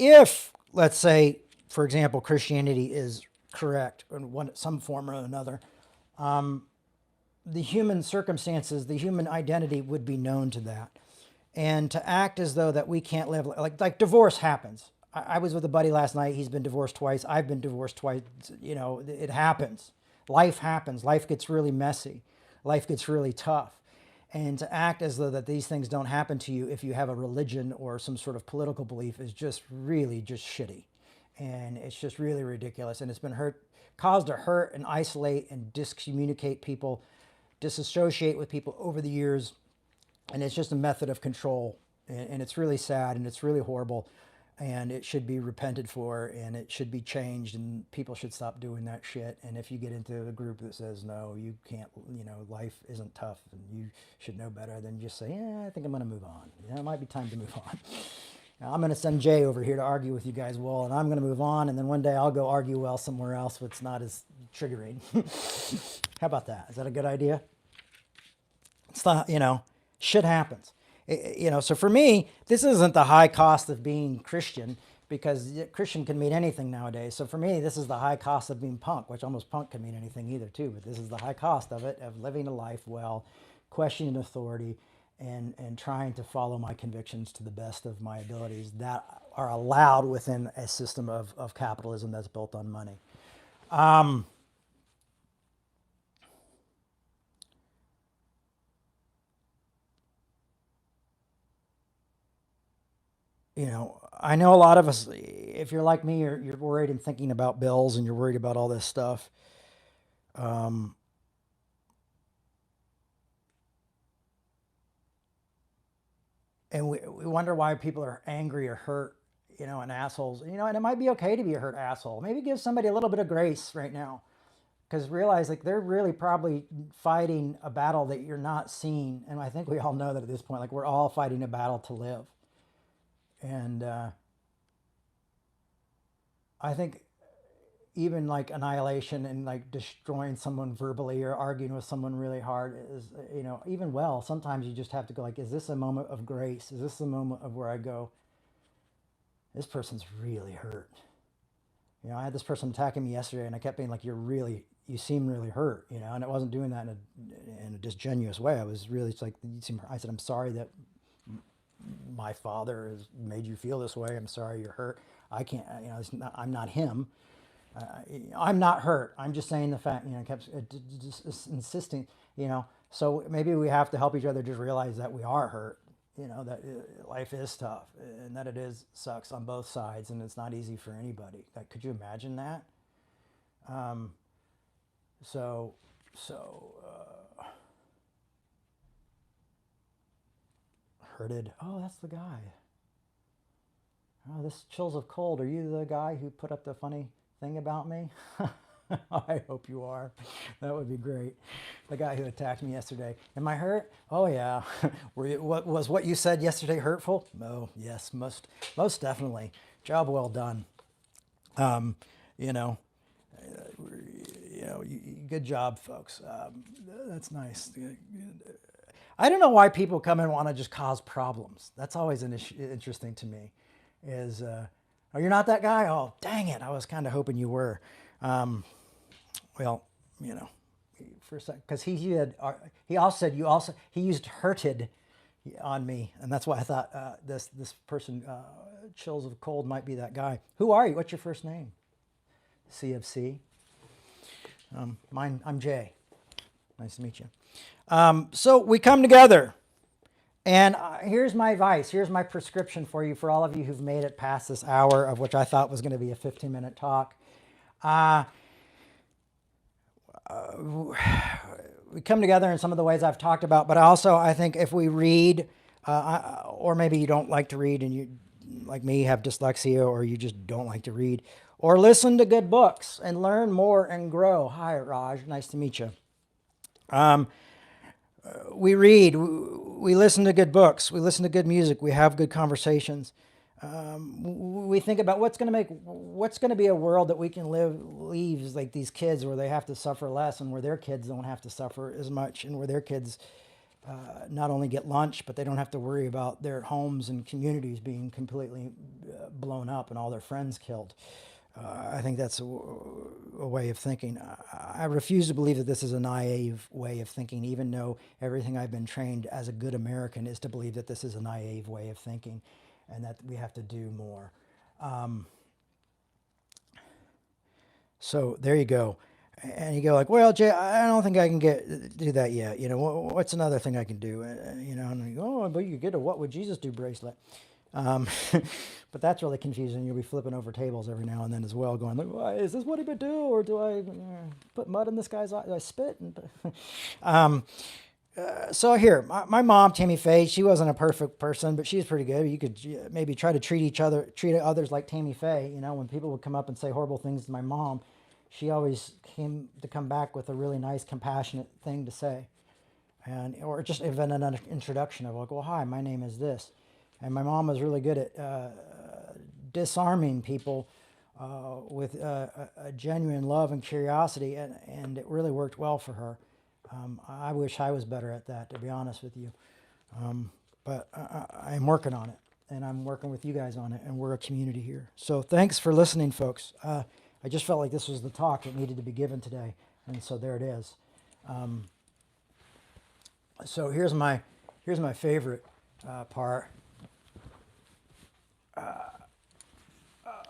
if, let's say, for example, Christianity is correct in some form or another, the human circumstances, the human identity would be known to that. And to act as though that we can't live, like divorce happens. I was with a buddy last night. He's been divorced twice. I've been divorced twice. You know, it happens. Life happens. Life gets really messy. Life gets really tough. And to act as though that these things don't happen to you if you have a religion or some sort of political belief is just really just shitty. And it's just really ridiculous. And it's been caused to hurt and isolate and discommunicate people, disassociate with people over the years. And it's just a method of control. And it's really sad and it's really horrible. And it should be repented for and it should be changed and people should stop doing that shit. And if you get into a group that says, no, you can't, you know, life isn't tough and you should know better, then just say, yeah, I think I'm going to move on. Yeah, it might be time to move on. Now, I'm going to send Jay over here to argue with you guys well, and I'm going to move on. And then one day I'll go argue well somewhere else where it's not as triggering. How about that? Is that a good idea? It's not, you know, shit happens. You know, so for me, this isn't the high cost of being Christian because Christian can mean anything nowadays. So for me, this is the high cost of being punk, which almost punk can mean anything either too. But this is the high cost of it, of living a life well, questioning authority, and trying to follow my convictions to the best of my abilities that are allowed within a system of capitalism that's built on money. You know, I know a lot of us, if you're like me, you're worried and thinking about bills and you're worried about all this stuff. Um, and we wonder why people are angry or hurt, you know, and assholes. You know, and it might be okay to be a hurt asshole. Maybe give somebody a little bit of grace right now. Because realize like they're really probably fighting a battle that you're not seeing. And I think we all know that at this point, like we're all fighting a battle to live. And I think even like annihilation and like destroying someone verbally or arguing with someone really hard is, you know, even well, sometimes you just have to go like, is this a moment of grace? Is this a moment of where I go, this person's really hurt? You know, I had this person attacking me yesterday and I kept being like, you seem really hurt, you know, and it wasn't doing that in a disingenuous way. I was really just like, I said, I'm sorry that my father has made you feel this way. I'm sorry you're hurt. I can't, you know, I'm not him. I'm not hurt. I'm just saying the fact, you know, kept just insisting, you know, so maybe we have to help each other just realize that we are hurt, you know, that life is tough and that sucks on both sides and it's not easy for anybody. Like, could you imagine that? Um, so, so, hurted. Oh, that's the guy. Oh, this Chills of Cold. Are you the guy who put up the funny thing about me? I hope you are. That would be great. The guy who attacked me yesterday. Am I hurt? Oh yeah. What you said yesterday hurtful? Oh yes, most definitely. Job well done. You know, good job, folks. That's nice. I don't know why people come and want to just cause problems. That's always interesting to me. Is oh, you're not that guy? Oh, dang it! I was kind of hoping you were. Well, you know, for a second, because he also said he used hurted on me, and that's why I thought this person Chills of Cold might be that guy. Who are you? What's your first name? CFC. I'm Jay. Nice to meet you. So we come together, and here's my advice. Here's my prescription for you, for all of you who've made it past this hour, of which I thought was going to be a 15-minute talk. We come together in some of the ways I've talked about, but I think if we read, or maybe you don't like to read and you, like me, have dyslexia, or you just don't like to read, or listen to good books and learn more and grow. Hi, Raj. Nice to meet you. We read, we listen to good books, we listen to good music, we have good conversations. We think about what's going to be a world that we can leave like these kids, where they have to suffer less and where their kids don't have to suffer as much, and where their kids not only get lunch, but they don't have to worry about their homes and communities being completely blown up and all their friends killed. I think that's a way of thinking. I refuse to believe that this is a naive way of thinking, even though everything I've been trained as a good American is to believe that this is a naive way of thinking and that we have to do more. So there you go. And you go like, well, Jay, I don't think I can do that yet. You know, what's another thing I can do? You know, and you go, oh, but you get a "What would Jesus do" bracelet. But that's really confusing. You'll be flipping over tables every now and then as well, going like, well, is this what he would do, or do I put mud in this guy's eye? Do I spit? So here, my mom, Tammy Faye, she wasn't a perfect person, but she's pretty good. You could maybe try to treat others like Tammy Faye. You know, when people would come up and say horrible things to my mom, she always come back with a really nice, compassionate thing to say, or just even an introduction of like, well, hi, my name is this. And my mom was really good at disarming people with a genuine love and curiosity, and it really worked well for her. I wish I was better at that, to be honest with you. But I'm working on it, and I'm working with you guys on it, and we're a community here. So thanks for listening, folks. I just felt like this was the talk that needed to be given today, and so there it is. So here's my favorite part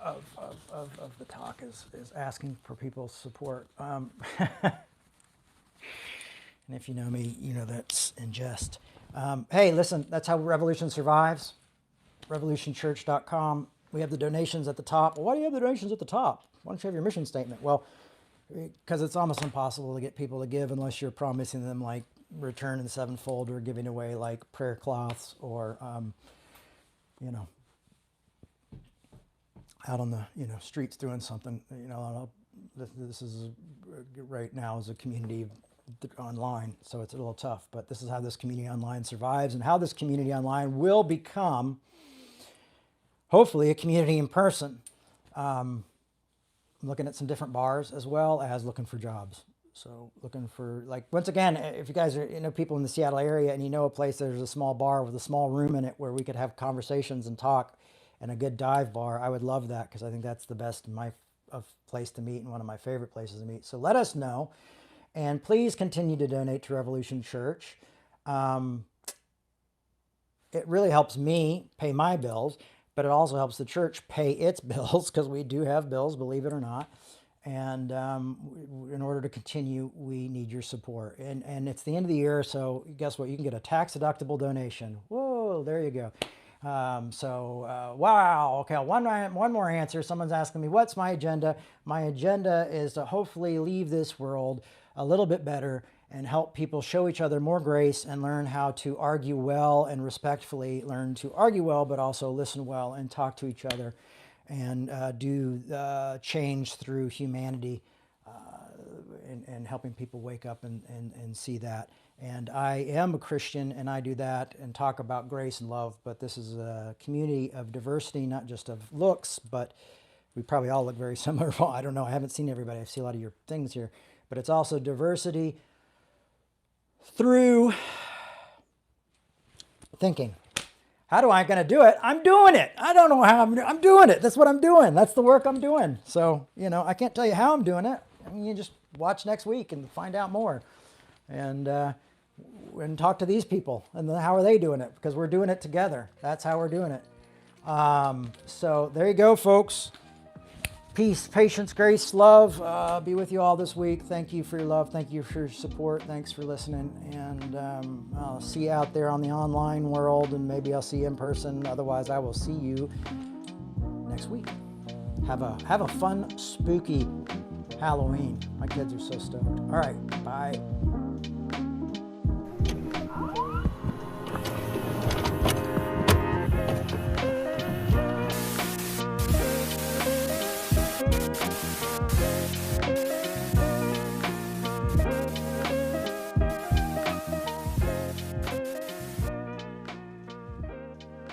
of the talk is asking for people's support. And if you know me, you know that's in jest. Hey, listen, that's how Revolution survives. RevolutionChurch.com. We have the donations at the top. Well, why do you have the donations at the top? Why don't you have your mission statement? Well, because it's almost impossible to get people to give unless you're promising them like return in sevenfold, or giving away like prayer cloths, or you know, out on the streets doing something. You know, this is right now is a community online, so it's a little tough. But this is how this community online survives, and how this community online will become, hopefully, a community in person. I'm looking at some different bars as well as looking for jobs. So looking for, like, once again, if you guys are people in the Seattle area and you know a place, there's a small bar with a small room in it where we could have conversations and talk, and a good dive bar, I would love that, because I think that's the best place to meet and one of my favorite places to meet. So let us know, and please continue to donate to Revolution Church. It really helps me pay my bills, but it also helps the church pay its bills, because we do have bills, believe it or not. And in order to continue, we need your support. And it's the end of the year, so guess what? You can get a tax-deductible donation. Whoa, there you go. Wow. Okay, one more answer. Someone's asking me, what's my agenda? My agenda is to hopefully leave this world a little bit better and help people show each other more grace and learn how to argue well and respectfully learn to argue well, but also listen well and talk to each other, and do change through humanity, and helping people wake up and see that. And I am a Christian, and I do that and talk about grace and love, but this is a community of diversity, not just of looks, but we probably all look very similar. Well, I don't know. I haven't seen everybody. I see a lot of your things here, but it's also diversity through thinking. How do I going to do it? I'm doing it. I don't know how I'm doing it. That's what I'm doing. That's the work I'm doing. So, I can't tell you how I'm doing it. I mean, you just watch next week and find out more, and talk to these people, and then how are they doing it? Because we're doing it together. That's how we're doing it. So there you go, folks. Peace, patience, grace, love be with you all this week. Thank you for your love. Thank you for your support. Thanks for listening. And I'll see you out there on the online world, and maybe I'll see you in person. Otherwise, I will see you next week. Have a fun, spooky Halloween. My kids are so stoked. All right, bye.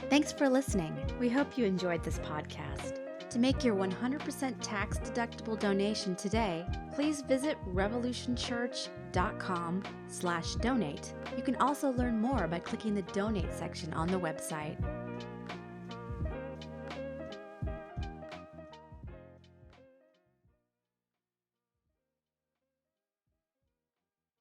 Thanks for listening. We hope you enjoyed this podcast. To make your 100% tax-deductible donation today, please visit revolutionchurch.com/donate. You can also learn more by clicking the donate section on the website.